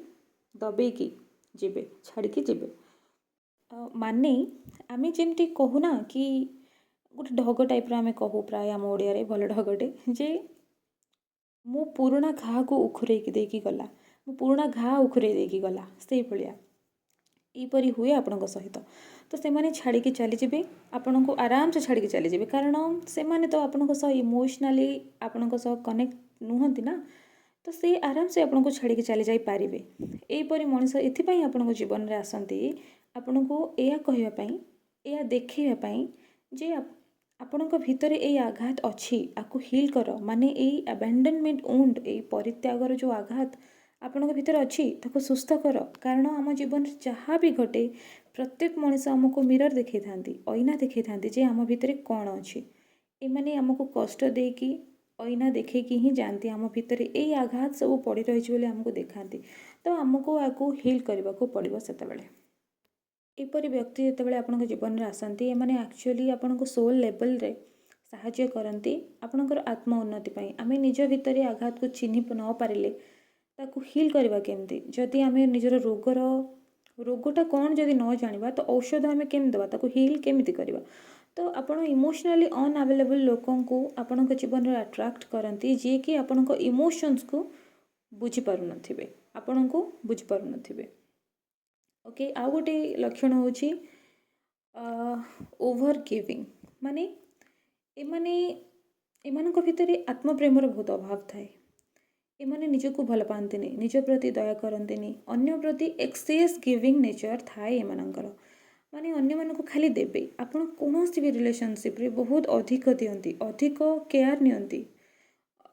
A: दबेकी जीवे छाड़ी जीवे माने आमे जेमती कहूना कि गोटे ढग टाइप आम कहू प्राय आम ओडिया भल ढगटे जे मो पुराणा घा को उखुरे देकी गला मो पुराणा घा उखुरे देकी गला से भलिया यहीपरि हुए आपण सहित। तो से माने छाड़ी चली जाबे आपण को आराम से छाड़ी चली जाबे कारण से माने तो आपण सह इमोशनली आपण सह कनेक्ट नुहंती ना तो से आराम से आपण को छाड़ी चली जाई पारिबे। एहीपरि मनीष एथिपाई आपण जीवन में आसती आपण को या कहवाई या देखा जे आपण भितर ये आघात अच्छी आपको हिल कर माने यही अबैंडनमेंट वुंड यही परित्यागर जो आघात आपण भितर अच्छी ताको सुस्थ कर कारण आम जीवन जहाँ भी घटे प्रत्येक मनीष आमको मिरर देखा था ऐना देखा था जे आम भितर कौन अच्छी एमाने आमको कष्ट देकी ऐना देखी ही जानती आम भितर यही आघात सब पड़ रही आमको देखाती तो आमको आपको हिल करने को पड़ो से एपरी व्यक्ति जितेबाला आपण जीवन में आसती एमाने एक्चुअली आपण को सोल लेवल रे साहाय्य करती आपणकर आत्म उन्नति आम निज भितर आघात को चिन्ह न पारे ताकू हिल करवा केमती जदि आम निजर रोगटा कौन जदि न जानिबा तो औषध आम केम देवा ताकू हिल केमिति करवा। तो आपण इमोशनली अनअवेलेबल लोकों को आपण जीवन में अट्राक्ट करती जी कि आपण इमोशंस को बुझी पारु नथिबे आपण को बुझी पारु नथिबे। ओके आउ गोटे लक्षण होची ओवर गिविंग माने एमानक भितर आत्मप्रेमर बहुत अभाव थाए एमाने निजको भल पाती निज प्रति दया करती अन्य प्रति एक्सेस गिविंग नेचर थाए एमानकर माने अन्य मानक खाली देबे आपण कौन भी रिलेशनशिप रे बहुत अधिक दियंती अधिक केयर नियंती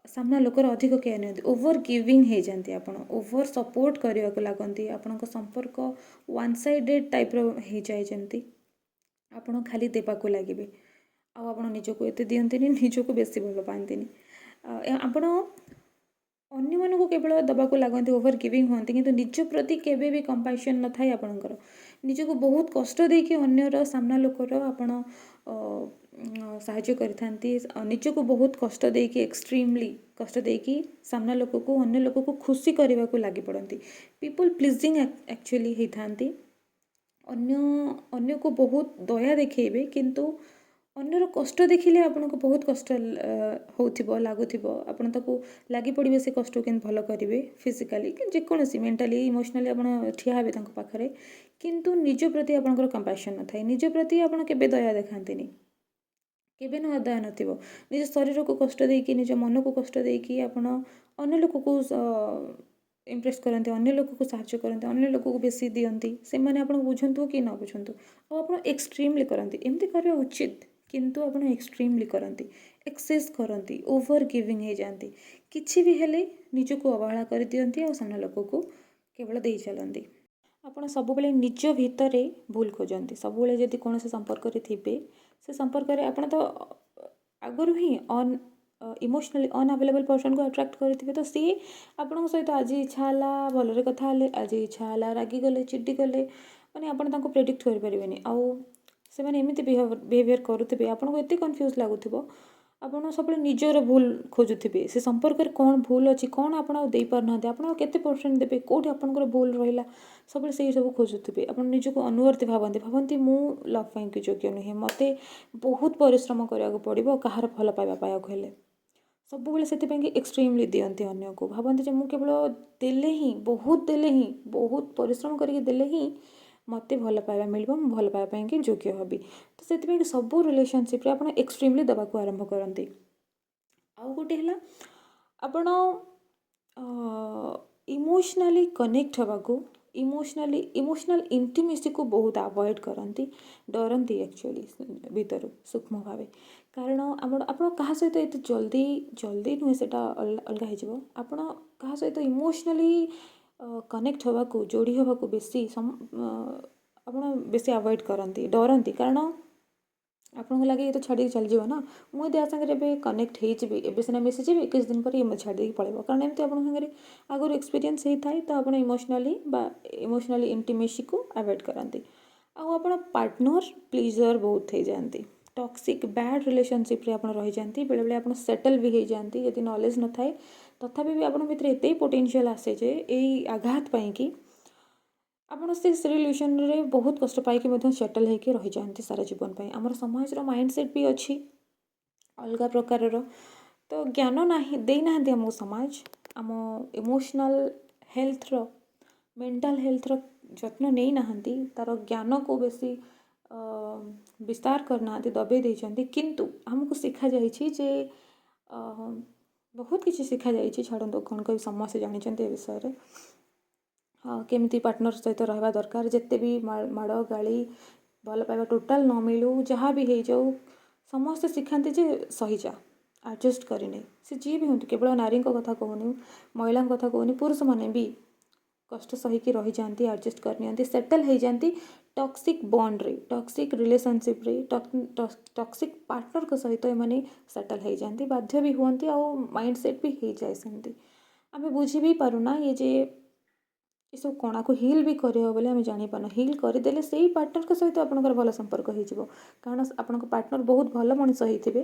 A: सामना लोकर अधिक केयर नियंती ओवर गिविंग हो जाती आपण ओवर सपोर्ट करने को लगती आपण संपर्क वन साइडेड टाइप हो जाए जमती आपण खाली देवा को लगे आपण निजको एत दियंती निजको बेसी भल पाती आपण अन्य मानक केवल दबाक लगती ओवर गिविंग होती किंतु निज प्रति केबे भी कंपैशन न थाए आपणकर निजको बहुत कष्ट देकी अन्यर सामना लोकर आपण साहाय्य करथांती निजको बहुत कष्ट देकी एक्सट्रीमली कष्ट देकी सामना लोक को अन्य लोक को खुशी करने को लगी पड़ती पीपल प्लीजिंग एक्चुअली होती अन्य को बहुत दया देखेबे किंतु अन्यर कष्ट देखिले आपन को बहुत कष्ट होथिबो लागुथिबो आपन ताको लागि पड़िबे से कष्ट केन भलो करिवे फिजिकली कि जेकोसी मेंटली इमोशनली आपन ठिया हेबे तांको पाखरे किंतु निज प्रति आपनकर कंपैशन न थाए निज प्रति आपन केबे दया देखांतिनी केबे न दया नथिबो निज शरीर को कष्ट देकी निज मन को कष्ट देकी आपन अन्य लोक को ଇମ୍ପ୍ରେସ୍ କରନ୍ତି, ଅନ୍ୟ ଲୋକକୁ ସାହାଯ୍ୟ କରନ୍ତି, ଅନ୍ୟ ଲୋକକୁ ବେଶୀ ଦିଅନ୍ତି, ସେମାନେ ଆପଣ ବୁଝନ୍ତୁ କି ନ ବୁଝନ୍ତୁ, ଆଉ ଆପଣ ଏକ୍ସଟ୍ରିମଲି କରନ୍ତି। ଏମିତି କରିବା ଉଚିତ, କିନ୍ତୁ ଆପଣ ଏକ୍ସଟ୍ରିମଲି କରନ୍ତି, ଏକ୍ସେସ୍ କରନ୍ତି, ଓଭର ଗିଭିଂ ହେଇଯାଆନ୍ତି। କିଛି ବି ହେଲେ ନିଜକୁ ଅବହେଳା କରିଦିଅନ୍ତି ଆଉ ସାମ୍ନା ଲୋକକୁ କେବଳ ଦେଇ ଚାଲନ୍ତି। ଆପଣ ସବୁବେଳେ ନିଜ ଭିତରେ ଭୁଲ ଖୋଜନ୍ତି। ସବୁବେଳେ ଯଦି କୌଣସି ସମ୍ପର୍କରେ ଥିବେ, ସେ ସମ୍ପର୍କରେ ଆପଣ ତ ଆଗରୁ ହିଁ ଇମୋସନାଲି ଅନଆଭେଲେବଲ୍ ପର୍ସନକୁ ଆଟ୍ରାକ୍ଟ କରିଥିବେ, ତ ସିଏ ଆପଣଙ୍କ ସହିତ ଆଜି ଇଚ୍ଛା ହେଲା ଭଲରେ କଥା ହେଲେ, ଆଜି ଇଚ୍ଛା ହେଲା ରାଗିଗଲେ, ଚିଡ଼ିଗଲେ, ମାନେ ଆପଣ ତାଙ୍କୁ ପ୍ରେଡ଼ିକ୍ଟ କରିପାରିବେନି। ଆଉ ସେମାନେ ଏମିତି ବିହେଭିୟର କରୁଥିବେ, ଆପଣଙ୍କୁ ଏତେ କନଫ୍ୟୁଜ୍ ଲାଗୁଥିବ, ଆପଣ ସବୁବେଳେ ନିଜର ଭୁଲ ଖୋଜୁଥିବେ। ସେ ସମ୍ପର୍କରେ କ'ଣ ଭୁଲ ଅଛି, କ'ଣ ଆପଣ ଆଉ ଦେଇପାରୁନାହାନ୍ତି, ଆପଣ ଆଉ କେତେ ପରସେଣ୍ଟ ଦେବେ, କେଉଁଠି ଆପଣଙ୍କର ଭୁଲ ରହିଲା, ସବୁବେଳେ ସେଇ ସବୁ ଖୋଜୁଥିବେ। ଆପଣ ନିଜକୁ ଅନୁବର୍ତ୍ତୀ ଭାବନ୍ତି ମୁଁ ଲଭ୍ ପାଇଁକି ଯୋଗ୍ୟ ନୁହେଁ, ମୋତେ ବହୁତ ପରିଶ୍ରମ କରିବାକୁ ପଡ଼ିବ କାହାର ଭଲ ପାଇବା ପାଇବାକୁ ହେଲେ। ସବୁବେଳେ ସେଥିପାଇଁକି ଏକ୍ସଟ୍ରିମଲି ଦିଅନ୍ତି ଅନ୍ୟକୁ, ଭାବନ୍ତି ଯେ ମୁଁ କେବଳ ଦେଲେ ହିଁ, ବହୁତ ପରିଶ୍ରମ କରିକି ଦେଲେ ହିଁ ମୋତେ ଭଲ ପାଇବା ମିଳିବ, ମୁଁ ଭଲ ପାଇବା ପାଇଁକି ଯୋଗ୍ୟ ହେବି। ତ ସେଥିପାଇଁକି ସବୁ ରିଲେସନସିପ୍ରେ ଆପଣ ଏକ୍ସଟ୍ରିମଲି ଦେବାକୁ ଆରମ୍ଭ କରନ୍ତି। ଆଉ ଗୋଟେ ହେଲା, ଆପଣ ଇମୋସନାଲି କନେକ୍ଟ ହେବାକୁ, ଇମୋସନାଲ ଇଣ୍ଟିମେସିକୁ ବହୁତ ଆଭଏଡ଼ କରନ୍ତି, ଡରନ୍ତି ଆକ୍ଚୁଆଲି ଭିତରୁ ସୂକ୍ଷ୍ମ ଭାବେ। କାରଣ ଆପଣ କାହା ସହିତ ଏତେ ଜଲ୍ଦି ନୁହେଁ, ସେଇଟା ଅଲଗା ହେଇଯିବ। ଆପଣ କାହା ସହିତ ଇମୋସନାଲି କନେକ୍ଟ ହେବାକୁ, ଯୋଡ଼ି ହେବାକୁ ଆପଣ ବେଶୀ ଆଭଏଡ଼ କରନ୍ତି, ଡରନ୍ତି। କାରଣ ଆପଣଙ୍କୁ ଲାଗେ ଏ ତ ଛାଡ଼ିକି ଚାଲିଯିବ ନା, ମୁଁ ଯଦି ୟା ସାଙ୍ଗରେ ଏବେ କନେକ୍ଟ ହେଇଯିବି, ଏବେ ସିନା ମିଶିଯିବି, କିଛି ଦିନ ପରେ ଇଏ ଛାଡ଼ି ଦେଇକି ପଳେଇବ। କାରଣ ଏମିତି ଆପଣଙ୍କ ସାଙ୍ଗରେ ଆଗରୁ ଏକ୍ସପିରିଏନ୍ସ ହେଇଥାଏ, ତ ଆପଣ ଇମୋସନାଲି ଇଣ୍ଟିମେସିକୁ ଆଭଏଡ଼ କରନ୍ତି। ଆଉ ଆପଣ ପାର୍ଟନର ପ୍ଲିଜର ବହୁତ ହେଇଯାଆନ୍ତି, ଟକ୍ସିକ୍ ବ୍ୟାଡ୍ ରିଲେସନସିପ୍ରେ ଆପଣ ରହିଯାଆନ୍ତି। ବେଳେବେଳେ ଆପଣ ସେଟଲ୍ ବି ହେଇଯାଆନ୍ତି ଯଦି ନଲେଜ୍ ନଥାଏ। ତଥାପି ବି ଆପଣଙ୍କ ଭିତରେ ଏତେ ପୋଟେନ୍ସିଆଲ୍ ଆସେ ଯେ ଏଇ ଆଘାତ ପାଇଁକି ଆପଣ ସେ ରିଲେସନରେ ବହୁତ କଷ୍ଟ ପାଇକି ମଧ୍ୟ ସେଟଲ୍ ହେଇକି ରହିଯାଆନ୍ତି ସାରା ଜୀବନ ପାଇଁ। ଆମର ସମାଜର ମାଇଣ୍ଡ ସେଟ୍ ବି ଅଛି ଅଲଗା ପ୍ରକାରର, ତ ଜ୍ଞାନ ଦେଇନାହାନ୍ତି ଆମକୁ ସମାଜ, ଆମ ଇମୋସନାଲ୍ ହେଲ୍ଥର, ମେଣ୍ଟାଲ୍ ହେଲ୍ଥର ଯତ୍ନ ନେଇନାହାନ୍ତି, ତା'ର ଜ୍ଞାନକୁ ବେଶୀ ବିସ୍ତାର କରିନାହାନ୍ତି, ଦବେଇ ଦେଇଛନ୍ତି। କିନ୍ତୁ ଆମକୁ ଶିଖାଯାଇଛି ଯେ ବହୁତ କିଛି ଶିଖାଯାଇଛି, ଛାଡ଼ନ୍ତୁ କ'ଣ କହିବି, ସମସ୍ତେ ଜାଣିଛନ୍ତି ଏ ବିଷୟରେ। କେମିତି ପାର୍ଟନର ସହିତ ରହିବା ଦରକାର, ଯେତେ ବି ମାଡ଼ ଗାଳି ଭଲ ପାଇବା ଟୋଟାଲ୍ ନ ମିଳୁ, ଯାହା ବି ହେଇଯାଉ, ସମସ୍ତେ ଶିଖାନ୍ତି ଯେ ସହିଯା, ଆଡ଼ଜଷ୍ଟ କରିନେ। ସେ ଯିଏ ବି ହୁଅନ୍ତୁ, କେବଳ ନାରୀଙ୍କ କଥା କହୁନି, ମହିଳାଙ୍କ କଥା କହୁନି, ପୁରୁଷମାନେ ବି କଷ୍ଟ ସହିକି ରହିଯାଆନ୍ତି, ଆଡ଼ଜଷ୍ଟ କରିନିଅନ୍ତି, ସେଟଲ୍ ହେଇଯାଆନ୍ତି ଟକ୍ସିକ୍ ବଣ୍ଡରେ, ଟକ୍ସିକ୍ ରିଲେସନସିପ୍ରେ, ଟକ୍ସିକ୍ ପାର୍ଟନରଙ୍କ ସହିତ ଏମାନେ ସେଟଲ୍ ହେଇଯାଆନ୍ତି, ବାଧ୍ୟ ବି ହୁଅନ୍ତି, ଆଉ ମାଇଣ୍ଡ ସେଟ୍ ବି ହେଇଯାଏ ସେମିତି। ଆମେ ବୁଝି ବି ପାରୁନା ଇଏ ଯେ ଏସବୁ କଣାକୁ ହିଲ୍ ବି କରିହେବ ବୋଲି ଆମେ ଜାଣିପାରୁନା। ହିଲ୍ କରିଦେଲେ ସେଇ ପାର୍ଟନରଙ୍କ ସହିତ ଆପଣଙ୍କର ଭଲ ସମ୍ପର୍କ ହେଇଯିବ, କାରଣ ଆପଣଙ୍କ ପାର୍ଟନର ବହୁତ ଭଲ ମଣିଷ ହେଇଥିବେ,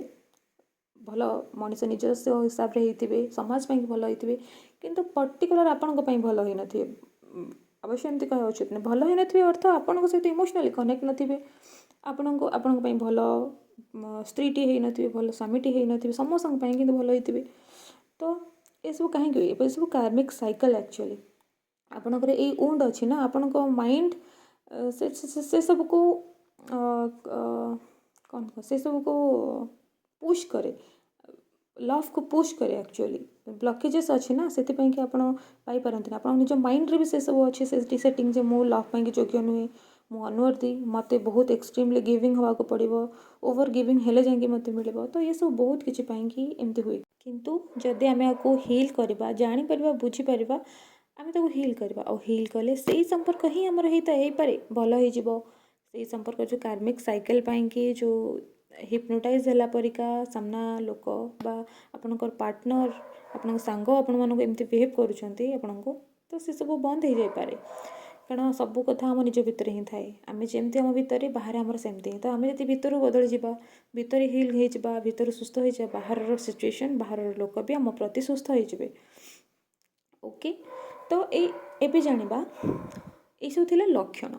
A: ଭଲ ମଣିଷ ନିଜସ୍ୱ ହିସାବରେ ହେଇଥିବେ, ସମାଜ ପାଇଁ ଭଲ ହେଇଥିବେ, କିନ୍ତୁ ପର୍ଟିକୁଲାର ଆପଣଙ୍କ ପାଇଁ ଭଲ ହେଇନଥିବେ। ଅବଶ୍ୟ ଏମିତି କହିବା ଉଚିତ ନୁହେଁ। ଭଲ ହେଇନଥିବେ ଅର୍ଥ ଆପଣଙ୍କ ସହିତ ଇମୋସନାଲି କନେକ୍ଟ ନଥିବେ, ଆପଣଙ୍କ ପାଇଁ ଭଲ ସ୍ତ୍ରୀଟି ହେଇନଥିବେ, ଭଲ ସ୍ୱାମୀଟି ହେଇନଥିବେ, ସମସ୍ତଙ୍କ ପାଇଁ କିନ୍ତୁ ଭଲ ହେଇଥିବେ। ତ ଏସବୁ କାହିଁକି ହୁଏ? ଏସବୁ କାର୍ମିକ୍ ସାଇକେଲ୍ ଆକ୍ଚୁଆଲି। ଆପଣଙ୍କର ଏଇ ଉଣ୍ଡ ଅଛି ନା, ଆପଣଙ୍କ ମାଇଣ୍ଡ ସେସବୁକୁ ସେସବୁକୁ ପୁsh କରେ, ଲଭ୍କୁ ପୁsh କରେ ଆକ୍ଚୁଆଲି। ବ୍ଲକେଜେସ୍ ଅଛି ନା, ସେଥିପାଇଁକି ଆପଣ ପାଇପାରନ୍ତି ନା। ଆପଣଙ୍କ ନିଜ ମାଇଣ୍ଡରେ ବି ସେସବୁ ଅଛି ସେଟିଂ ଯେ ମୁଁ ଲଭ୍ ପାଇଁକି ଯୋଗ୍ୟ ନୁହେଁ, ମୁଁ ଅନୱର୍ଦି, ମୋତେ ବହୁତ ଏକ୍ସଟ୍ରିମଲି ଗିଭିଂ ହେବାକୁ ପଡ଼ିବ, ଓଭର ଗିଭିଂ ହେଲେ ଯାଇକି ମୋତେ ମିଳିବ। ତ ଏସବୁ ବହୁତ କିଛି ପାଇଁକି ଏମିତି ହୁଏ। କିନ୍ତୁ ଯଦି ଆମେ ଆକୁ ହିଲ୍ କରିବା, ଜାଣିପାରିବା, ବୁଝିପାରିବା, ଆମେ ତାକୁ ହିଲ୍ କରିବା, ଆଉ ହିଲ୍ କଲେ ସେଇ ସମ୍ପର୍କ ହିଁ ଆମର ହେଇପାରେ, ଭଲ ହେଇଯିବ। ସେଇ ସମ୍ପର୍କ ଯେଉଁ କାର୍ମିକ୍ ସାଇକେଲ୍ ପାଇଁକି ଯେଉଁ ହିପ୍ନୋଟାଇଜ୍ ହେଲା ପରିକା ସାମ୍ନା ଲୋକ ବା ଆପଣଙ୍କର ପାର୍ଟନର, ଆପଣଙ୍କ ସାଙ୍ଗ ଆପଣମାନଙ୍କୁ ଏମିତି ବିହେଭ୍ କରୁଛନ୍ତି ଆପଣଙ୍କୁ, ତ ସେସବୁ ବନ୍ଦ ହେଇଯାଇପାରେ। କାରଣ ସବୁ କଥା ଆମ ନିଜ ଭିତରେ ହିଁ ଥାଏ। ଆମେ ଯେମିତି ଆମ ଭିତରେ, ବାହାରେ ଆମର ସେମିତି ହିଁ। ତ ଆମେ ଯଦି ଭିତରୁ ବଦଳିଯିବା, ଭିତରେ ହିଲ୍ ହେଇଯିବା, ଭିତରୁ ସୁସ୍ଥ ହେଇଯିବା, ବାହାରର ସିଚୁଏସନ୍, ବାହାରର ଲୋକ ବି ଆମ ପ୍ରତି ସୁସ୍ଥ ହେଇଯିବେ। ଓକେ, ତ ଏବେ ଜାଣିବା, ଏଇସବୁ ଥିଲା ଲକ୍ଷଣ।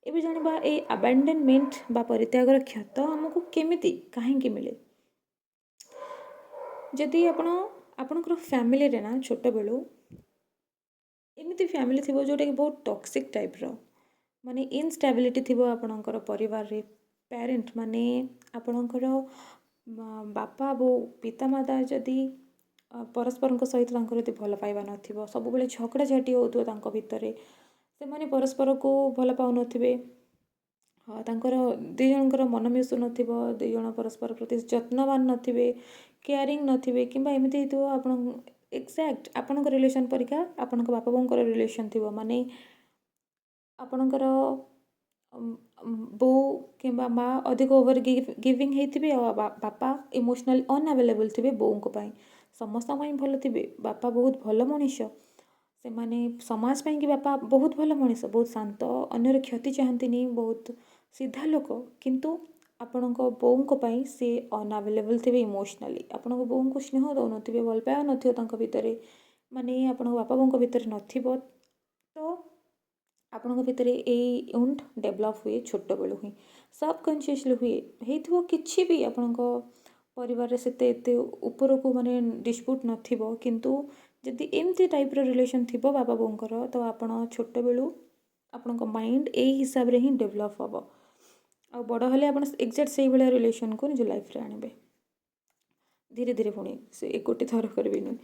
A: ଏବେ ଜାଣିବା ଏଇ ଆବାଣ୍ଡନମେଣ୍ଟ ବା ପରିତ୍ୟାଗର କ୍ଷତ ଆମକୁ କେମିତି, କାହିଁକି ମିଳେ। ଯଦି ଆପଣଙ୍କର ଫ୍ୟାମିଲିରେ ନା ଛୋଟବେଳୁ ଏମିତି ଫ୍ୟାମିଲି ଥିବ ଯେଉଁଟାକି ବହୁତ ଟକ୍ସିକ୍ ଟାଇପ୍ର, ମାନେ ଇନଷ୍ଟାବିଲିଟି ଥିବ ଆପଣଙ୍କର ପରିବାରରେ, ପ୍ୟାରେଣ୍ଟ ମାନେ ଆପଣଙ୍କର ବାପା ବୋଉ ପିତାମାତା ଯଦି परस्परଙ୍କ सहित तांकर यदि भल पाइबा नथिबो सबुबेले झगड़ा झाटी होउथुबो तांको भितरे सेमाने परस्पर को भल पाउनथिबे तांकर दी जनकर मन मिसु नथिबो दी जण परस्पर प्रति जत्नवान नथिबे केयरिंग नथिबे किंबा एमिति हेतुबो आपण एक्जाक्ट आपणक रिलेशन परिका आपणक बापा बोंकर रिलेशन थिबो माने आपणकर बो किंबा माँ अधिक ओवर गिविंग हेतिबे आ बापा इमोशनल अनअवेलेबल थिबे बोंको पाई समस्त पाई भल थिबे बापा बहुत भल मनीष से माने समाज पाई कि बापा बहुत भल मनीष बहुत शांत अन्यर क्षति चाहती बहुत सीधा लोक किंतु आपणक बोंको पाई से अनअवेलेबल थिबे इमोशनली आपणक बोंको स्नेह दौ नथिबे भल पाया नथिबो तांको भितरे माने आपणक बापा बोंको भितरे नथिबो तो आपणक भितरे ए उंड डेभलप हुए छोट बेलू ही सबकनसीयसली हुए हेइथिबो किछि भी आपणक परिवार सेते एते ऊपर को माने डिस्प्यूट नथिबो किंतु जदि एमती टाइप रो रिलेशन थिबो बाबा बोंकर तो आपण छोट बेलू आपणक माइंड ए हिसाब रे ही डेभलप हबो आ बड़ हेले आपण एक्जेक्ट सेही भलिया रिलेशन को निज लाइफ रे आनिबे धीरे धीरे पुणी से एक गोटे थर करबेनि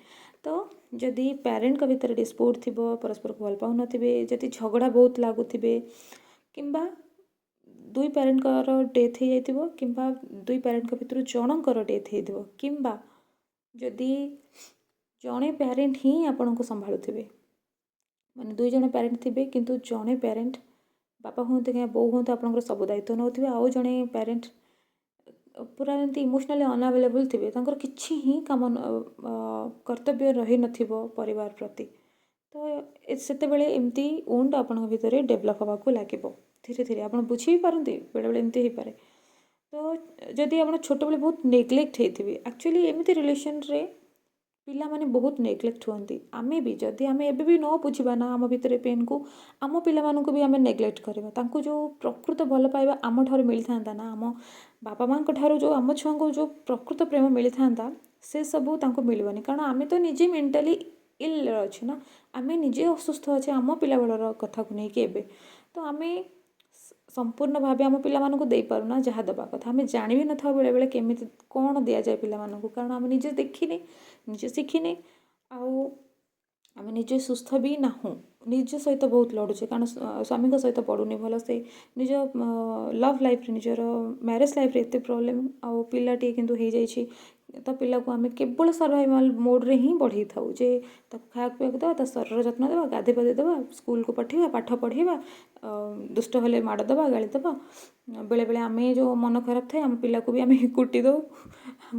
A: तो जदि पेरेंट भितर डिस्प्यूट थी परस्पर को भल पाऊन जदि झगड़ा बहुत लगुवे किंबा दुई पेरेंट डेथ हो जाइथिबो किंबा दुई पेरेंट भितर जनकर डेथ हो किंबा जदि जड़े पेरेंट ही आपण को संभालुथिबे माने दुई जण पेरेंट थिबे किंतु जड़े पेरेंट बापा हूँ कि बो हूँ आपंकर सब दायित्व नौथे आउ जड़े पेरेंट पूरा एमती इमोशनली अनअवेलेबल थे किसी ही काम कर्तव्य रही नथिबो परिवार प्रति तो सेतेबेले एमती उंड आपण भितर डेभलप हवा को लागिबो धीरे धीरे आप बुझी भी पारती बेले बेले एमती हो पारे तो जदि आप छोट बेले बहुत नेग्लेक्ट होती एक्चुअली एमती रिलेशन रे पिला माने बहुत नेग्लेक्ट हुअंती आमे भी जदि आमे एबे भी न बुझिबा ना आम भितर पेन को आम पिला मानकु भी आमे नेग्लेक्ट करबा तांको जो प्रकृत भल पाइबा आम ठार मिलि ना आम बापा माँ ठार जो आम छुआ को जो प्रकृत प्रेम मिलि था से सबू तांको मिलबनी कारण आमे तो निजे मेंटली इल अच्छे ना आमे निजे असुस्थ अच्छे आम पिला बेलर कथा को लेकिन एबे तो आमे संपूर्ण भाव आम पिला दे पारुना जहाँ दबा कथा आम जानी भी नथा बेले बेले केमी कौन दि जाए पिला कारण आम निजे देखिने निजे शिखिने आम निजे सुस्थ भी नाहूँ निज सहित बहुत लड़ुचे कारण स्वामी सहित पड़ूनी भल से निज लव लाइफ निजर मैरेज लाइफ रे एते प्रॉब्लम आउ पिलाटी किंतु हो जाइए तो पिला को आम केवल सर्वाइवल मोड रे ही बढ़ई था जे खाया पीवा देवा ता शरीर जत्न देवा गाधे पाधे देवा स्कूल को पठेवा पाठ पढ़ेवा दुष्ट हेले माड़ देवा गाड़ी देवा बेले बेले आम जो मन खराब थाए आम पिला को भी आम कुटी दो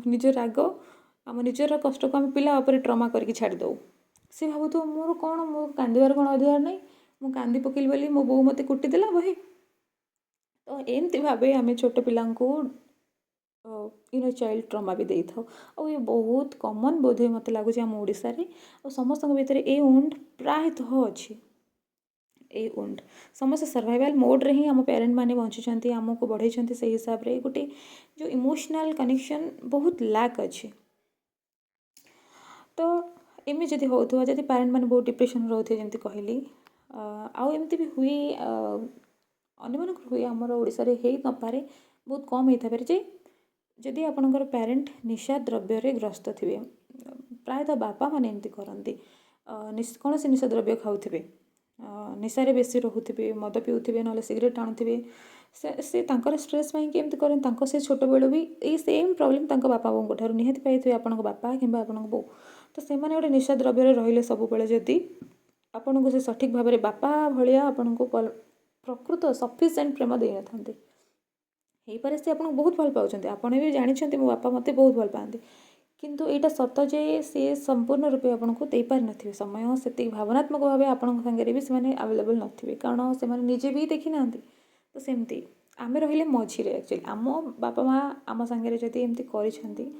A: निज राग आम निजर कष्ट को आम पिला उपर ट्रमा करके छाड़ी दो सी भाव तो मोर कौन मो कांदार कौन अधिकार नहीं मु कांदी पकेली बोली मो बो मत कुटीदेला बहे तो एमती भाव आम छोट पिला इनर चाइल्ड ट्रमा भी दे था और ये बहुत कॉमन बोधे मत लगुच आम ओडिशा रे और समस्त भितर ए उंड प्रायतः अच्छी ए उंड समस्त सर्वाइवल मोड रे ही आम पेरेंट माने बंची आमको बढ़ई से हिसाब रे गोटे जो इमोशनल कनेक्शन बहुत लैक अच्छे तो एमि जदि होथुवा जदि पेरेंट माने बहुत डिप्रेशन रोथे जेमति कहली आउ एमति भी हुए अन्य मानक हुए आमर ओडिशा रे हेई न पारे बहुत कम होता पारे जे जदि आपणकर पेरेंट निशा द्रव्य रे ग्रस्त थिबे प्रायतः बापा माने एमति करंती कौन से निशा द्रव्य खाउथिबे निशारे बेसी रोहुथिबे मद पिउथिबे नले सिगरेट टाणुथिबे से तांकर स्ट्रेस पाई केमति करन तांको से छोट बेलो भी ए सेम प्रॉब्लम तांको बापा बोंको ठारू निहाती पाइथिबे आपणको बापा किंबा आपणको बो तो से माने गोटे निशा द्रव्य रे रहिले सब बेले जदि आपणको से सठिक भाव में बापा भलिया आपणको प्रकृत सफिशिएंट प्रेम दे न थांते हे पारे से आपन बहुत भल पाउछन्ते आपण भी जानिछन्ते मो बापा मते बहुत भल पाते किंतु एटा सत जे से संपूर्ण रूपे आपको दे पारि नथिबे समय सेति भावनात्मक भाव आपन संगे भी से अवेलेबल नथिबे कारण से निजे भी देखि नांती तो सेमती आम रहिले मझिरे एक्चुअली आम बापा माँ आम संगे जदि एमती करिछन्ती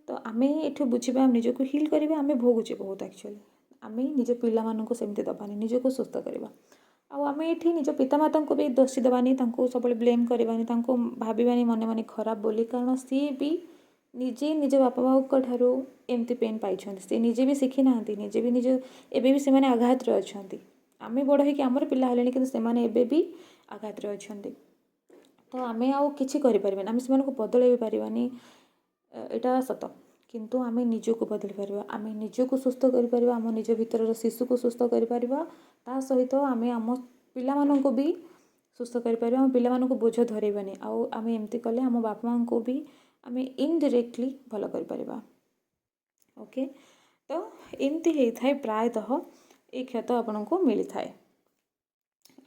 A: तो आम एठु बुझिबा निजको हिल करिबा आम भोगुचे बहुत एक्चुअली आम निज पिला माननको सेमती दबानी निजको सुस्थ करबा आम ये निज पितामाता को भी दोषी देवानी सब ब्लेम करवानी भावानी मन मन खराब बोली कारण सी भी निजे निज बापा माँ ठारू एमती पेन पाई सी निजे भी शिखी ना निजे भी निज एबे भी से आघात अच्छा आम बड़ हो आमर पिला हेले कि एबे भी आघात अच्छा तो आम आउ कि आम से बदल पारानी यहाँ सत କିନ୍ତୁ ଆମେ ନିଜକୁ ବଦଳି ପାରିବା, ଆମେ ନିଜକୁ ସୁସ୍ଥ କରିପାରିବା, ଆମ ନିଜ ଭିତରର ଶିଶୁକୁ ସୁସ୍ଥ କରିପାରିବା। ତା ସହିତ ଆମେ ଆମ ପିଲାମାନଙ୍କୁ ବି ସୁସ୍ଥ କରିପାରିବା, ଆମ ପିଲାମାନଙ୍କୁ ବୋଝ ଧରେଇବାନି। ଆଉ ଆମେ ଏମିତି କଲେ ଆମ ବାପା ମାଆଙ୍କୁ ବି ଆମେ ଇନଡାଇରେକ୍ଟଲି ଭଲ କରିପାରିବା। ଓକେ, ତ ଏମିତି ହେଇଥାଏ ପ୍ରାୟତଃ এই କ୍ଷତ ଆପଣଙ୍କୁ ମିଳିଥାଏ।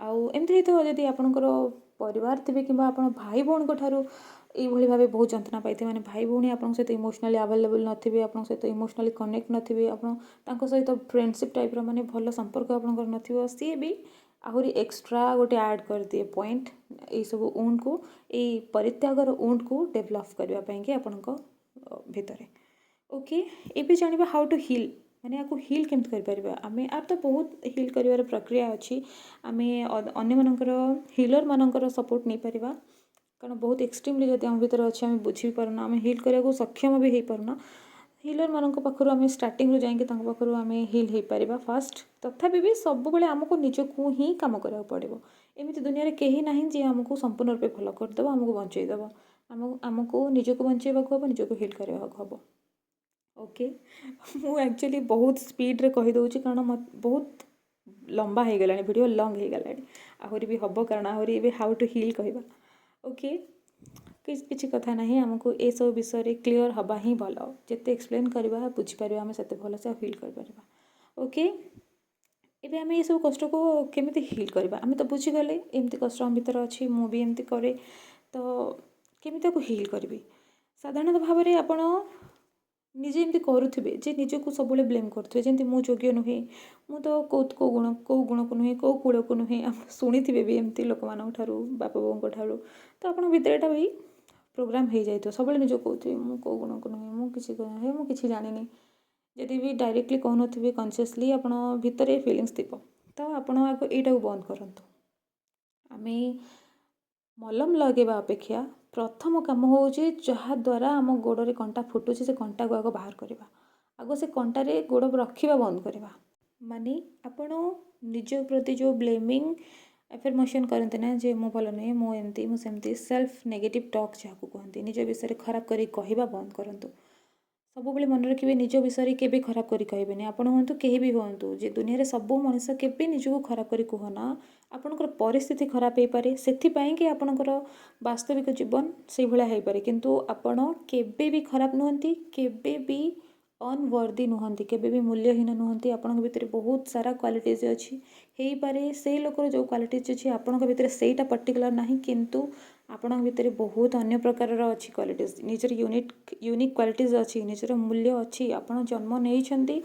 A: ଆଉ ଏମିତି ହେଇଥିବ ଯଦି ଆପଣଙ୍କର ପରିବାର ଥିବେ କିମ୍ବା ଆପଣ ଭାଇ ଭଉଣୀଙ୍କ ଠାରୁ ଏଇଭଳି ଭାବେ ବହୁତ ଯନ୍ତ୍ରଣା ପାଇଥିବେ, ମାନେ ଭାଇ ଭଉଣୀ ଆପଣଙ୍କ ସହିତ ଇମୋସନାଲି ଆଭେଲେବୁଲ୍ ନଥିବେ, ଆପଣଙ୍କ ସହିତ ଇମୋସନାଲି କନେକ୍ଟ ନଥିବେ, ଆପଣ ତାଙ୍କ ସହିତ ଫ୍ରେଣ୍ଡସିପ୍ ଟାଇପ୍ର ମାନେ ଭଲ ସମ୍ପର୍କ ଆପଣଙ୍କର ନଥିବ, ସିଏ ବି ଆହୁରି ଏକ୍ସଟ୍ରା ଗୋଟେ ଆଡ଼୍ କରିଦିଏ ପଏଣ୍ଟ ଏଇସବୁ ଉଣ୍ଡକୁ, ଏଇ ପରିତ୍ୟାଗର ଉଣ୍ଡକୁ ଡେଭଲପ୍ କରିବା ପାଇଁକି ଆପଣଙ୍କ ଭିତରେ। ଓକେ, ଏବେ ଜାଣିବା ହାଉ ଟୁ ହିଲ୍, ମାନେ ୟାକୁ ହିଲ୍ କେମିତି କରିପାରିବା ଆମେ। ଆର ତ ବହୁତ ହିଲ୍ କରିବାର ପ୍ରକ୍ରିୟା ଅଛି, ଆମେ ଅନ୍ୟମାନଙ୍କର ହିଲର୍ମାନଙ୍କର ସପୋର୍ଟ ନେଇପାରିବା, କାରଣ ବହୁତ ଏକ୍ସଟ୍ରିମଲି ଯଦି ଆମ ଭିତରେ ଅଛି ଆମେ ବୁଝି ବି ପାରୁନା, ଆମେ ହିଲ୍ କରିବାକୁ ସକ୍ଷମ ବି ହେଇପାରୁନା। ହିଲର୍ମାନଙ୍କ ପାଖରୁ ଆମେ ଷ୍ଟାର୍ଟିଂରୁ ଯାଇକି ତାଙ୍କ ପାଖରୁ ଆମେ ହିଲ୍ ହେଇପାରିବା ଫାଷ୍ଟ। ତଥାପି ବି ସବୁବେଳେ ଆମକୁ ନିଜକୁ ହିଁ କାମ କରିବାକୁ ପଡ଼ିବ। ଏମିତି ଦୁନିଆରେ କେହି ନାହିଁ ଯିଏ ଆମକୁ ସମ୍ପୂର୍ଣ୍ଣ ରୂପେ ଭଲ କରିଦେବ, ଆମକୁ ବଞ୍ଚେଇଦେବ। ଆମକୁ ନିଜକୁ ବଞ୍ଚେଇବାକୁ ହେବ, ନିଜକୁ ହିଲ୍ କରିବାକୁ ହେବ। ଓକେ, ମୁଁ ଆକ୍ଚୁଆଲି ବହୁତ ସ୍ପିଡ଼ରେ କହିଦେଉଛି କାରଣ ବହୁତ ଲମ୍ବା ହେଇଗଲାଣି, ଭିଡ଼ିଓ ଲଙ୍ଗ୍ ହେଇଗଲାଣି। ଆହୁରି ବି ହେବ କାରଣ ଆହୁରି ଏବେ ହାଉ ଟୁ ହିଲ୍ କହିବା। ଓକେ, କିଛି କଥା ନାହିଁ, ଆମକୁ ଏସବୁ ବିଷୟରେ କ୍ଲିଅର୍ ହେବା ହିଁ ଭଲ। ଯେତେ ଏକ୍ସପ୍ଲେନ୍ କରିବା ବୁଝିପାରିବା ଆମେ ସେତେ ଭଲସେ ଆଉ ହିଲ୍ କରିପାରିବା। ଓକେ, ଏବେ ଆମେ ଏସବୁ କଷ୍ଟକୁ କେମିତି ହିଲ୍ କରିବା ଆମେ ତ ବୁଝିଗଲେ, ଏମିତି କଷ୍ଟ ଆମ ଭିତରେ ଅଛି, ମୁଁ ବି ଏମିତି କରେ, ତ କେମିତି ତାକୁ ହିଲ୍ କରିବି। ସାଧାରଣତଃ ଭାବରେ ଆପଣ ନିଜେ ଏମିତି କରୁଥିବେ ଯେ ନିଜକୁ ସବୁବେଳେ ବ୍ଲେମ୍ କରୁଥିବେ, ଯେମିତି ମୁଁ ଯୋଗ୍ୟ ନୁହେଁ, ମୁଁ ତ କେଉଁ ଗୁଣକୁ ନୁହେଁ, କେଉଁ କୂଳକୁ ନୁହେଁ। ଆପଣ ଶୁଣିଥିବେ ବି ଏମିତି ଲୋକମାନଙ୍କ ଠାରୁ, ବାପା ବୋଉଙ୍କ ଠାରୁ, ତ ଆପଣଙ୍କ ଭିତରେ ଏଇଟା ବି ପ୍ରୋଗ୍ରାମ୍ ହେଇଯାଇଥିବ, ସବୁବେଳେ ନିଜକୁ କହୁଥିବେ ମୁଁ କେଉଁ ଗୁଣକୁ ନୁହେଁ, ମୁଁ କିଛି ନୁହେଁ, ମୁଁ କିଛି ଜାଣିନି। ଯଦି ବି ଡାଇରେକ୍ଟଲି କହୁନଥିବେ କନସିୟସଲି ଆପଣ ଭିତରେ ଫିଲିଙ୍ଗସ୍ ଥିବ, ତ ଆପଣ ଆଗ ଏଇଟାକୁ ବନ୍ଦ କରନ୍ତୁ। ଆମେ ମଲମ ଲଗାଇବା ଅପେକ୍ଷା ପ୍ରଥମ କାମ ହେଉଛି ଯାହାଦ୍ୱାରା ଆମ ଗୋଡ଼ରେ କଣ୍ଟା ଫୁଟୁଛି ସେ କଣ୍ଟାକୁ ଆଗ ବାହାର କରିବା, ଆଗ ସେ କଣ୍ଟାରେ ଗୋଡ଼ ରଖିବା ବନ୍ଦ କରିବା। ମାନେ ଆପଣ ନିଜ ପ୍ରତି ଯେଉଁ ବ୍ଲେମିଂ ଆଫର୍ମେସନ୍ କରନ୍ତି ନା, ଯେ ମୁଁ ଭଲ ନୁହେଁ, ମୁଁ ଏମିତି, ମୁଁ ସେମିତି, ସେଲ୍ଫ ନେଗେଟିଭ୍ ଟକ୍ ଯାହାକୁ କୁହନ୍ତି, ନିଜ ବିଷୟରେ ଖରାପ କରି କହିବା ବନ୍ଦ କରନ୍ତୁ। ସବୁବେଳେ ମନେ ରଖିବେ ନିଜ ବିଷୟରେ କେବେ ଖରାପ କରି କହିବେନି। ଆପଣ ହୁଅନ୍ତୁ କେହି ବି ହୁଅନ୍ତୁ, ଯେ ଦୁନିଆରେ ସବୁ ମଣିଷ କେବେ ନିଜକୁ ଖରାପ କରି କୁହନା। ଆପଣଙ୍କର ପରିସ୍ଥିତି ଖରାପ ହେଇପାରେ, ସେଥିପାଇଁକି ଆପଣଙ୍କର ବାସ୍ତବିକ ଜୀବନ ସେଇଭଳିଆ ହେଇପାରେ, କିନ୍ତୁ ଆପଣ କେବେ ବି ଖରାପ ନୁହନ୍ତି, କେବେ ବି ଅନୱର୍ଦି ନୁହନ୍ତି, କେବେ ବି ମୂଲ୍ୟହୀନ ନୁହନ୍ତି। ଆପଣଙ୍କ ଭିତରେ ବହୁତ ସାରା କ୍ୱାଲିଟିଜ୍ ଅଛି, ହେଇପାରେ ସେଇ ଲୋକର ଯେଉଁ କ୍ୱାଲିଟିଜ୍ ଅଛି ଆପଣଙ୍କ ଭିତରେ ସେଇଟା ପର୍ଟିକୁଲାର ନାହିଁ, କିନ୍ତୁ ଆପଣଙ୍କ ଭିତରେ ବହୁତ ଅନ୍ୟ ପ୍ରକାରର ଅଛି କ୍ୱାଲିଟିଜ୍, ନିଜର ୟୁନିକ୍ କ୍ୱାଲିଟିଜ୍ ଅଛି, ନିଜର ମୂଲ୍ୟ ଅଛି। ଆପଣ ଜନ୍ମ ନେଇଛନ୍ତି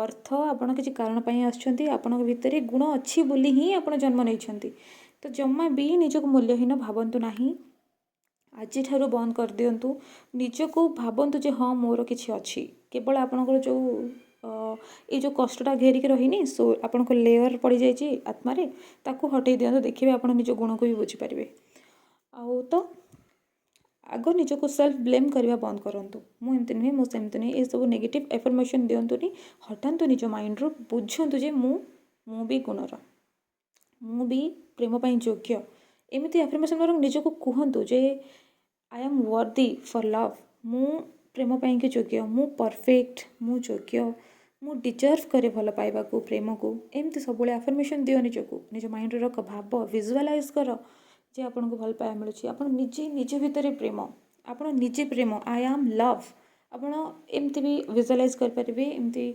A: ଅର୍ଥ, ଆପଣ କିଛି କାରଣ ପାଇଁ ଆସୁଛନ୍ତି, ଆପଣଙ୍କ ଭିତରେ ଗୁଣ ଅଛି ବୋଲି ହିଁ ଆପଣ ଜନ୍ମ ନେଇଛନ୍ତି। ତ ଜମା ବି ନିଜକୁ ମୂଲ୍ୟହୀନ ଭାବନ୍ତୁ ନାହିଁ, ଆଜିଠାରୁ ବନ୍ଦ କରିଦିଅନ୍ତୁ। ନିଜକୁ ଭାବନ୍ତୁ ଯେ ହଁ ମୋର କିଛି ଅଛି। କେବଳ ଆପଣଙ୍କର ଯେଉଁ ଏଇ ଯେଉଁ କଷ୍ଟଟା ଘେରିକି ରହିନି, ଆପଣଙ୍କ ଲେୟର୍ ପଡ଼ିଯାଇଛି ଆତ୍ମାରେ, ତାକୁ ହଟେଇ ଦିଅନ୍ତୁ, ଦେଖିବେ ଆପଣ ନିଜ ଗୁଣକୁ ବି ବୁଝିପାରିବେ। ଆଉ ତ ଆଗ ନିଜକୁ ସେଲ୍ଫ ବ୍ଲେମ୍ କରିବା ବନ୍ଦ କରନ୍ତୁ, ମୁଁ ଏମିତି ନୁହେଁ, ମୁଁ ସେମିତି ନୁହେଁ, ଏସବୁ ନେଗେଟିଭ୍ ଆଫର୍ମେସନ୍ ଦିଅନ୍ତୁନି, ହଟାନ୍ତୁ ନିଜ ମାଇଣ୍ଡରୁ। ବୁଝନ୍ତୁ ଯେ ମୁଁ ବି ଗୁଣର, ମୁଁ ବି ପ୍ରେମ ପାଇଁ ଯୋଗ୍ୟ। ଏମିତି ଆଫର୍ମେସନ୍ ବରଂ ନିଜକୁ କୁହନ୍ତୁ ଯେ ଆଇ ଆମ୍ ୱର୍ଦି ଫର୍ ଲଭ୍, ମୁଁ ପ୍ରେମ ପାଇଁକି ଯୋଗ୍ୟ, ମୁଁ ପରଫେକ୍ଟ, ମୁଁ ଯୋଗ୍ୟ, ମୁଁ ଡିଜର୍ଭ କରେ ଭଲ ପାଇବାକୁ, ପ୍ରେମକୁ। ଏମିତି ସବୁବେଳେ ଆଫର୍ମେସନ୍ ଦିଅ ନିଜକୁ, ନିଜ ମାଇଣ୍ଡରେ ରଖ, ଭାବ, ଭିଜୁଆଲାଇଜ୍ କର ଯେ ଆପଣଙ୍କୁ ଭଲ ପାଇବା ମିଳୁଛି। ଆପଣ ନିଜ ଭିତରେ ପ୍ରେମ, ଆପଣ ନିଜେ ପ୍ରେମ, ଆଇ ଆମ୍ ଲଭ୍। ଆପଣ ଏମିତି ବି ଭିଜୁଆଲାଇଜ୍ କରିପାରିବେ, ଏମିତି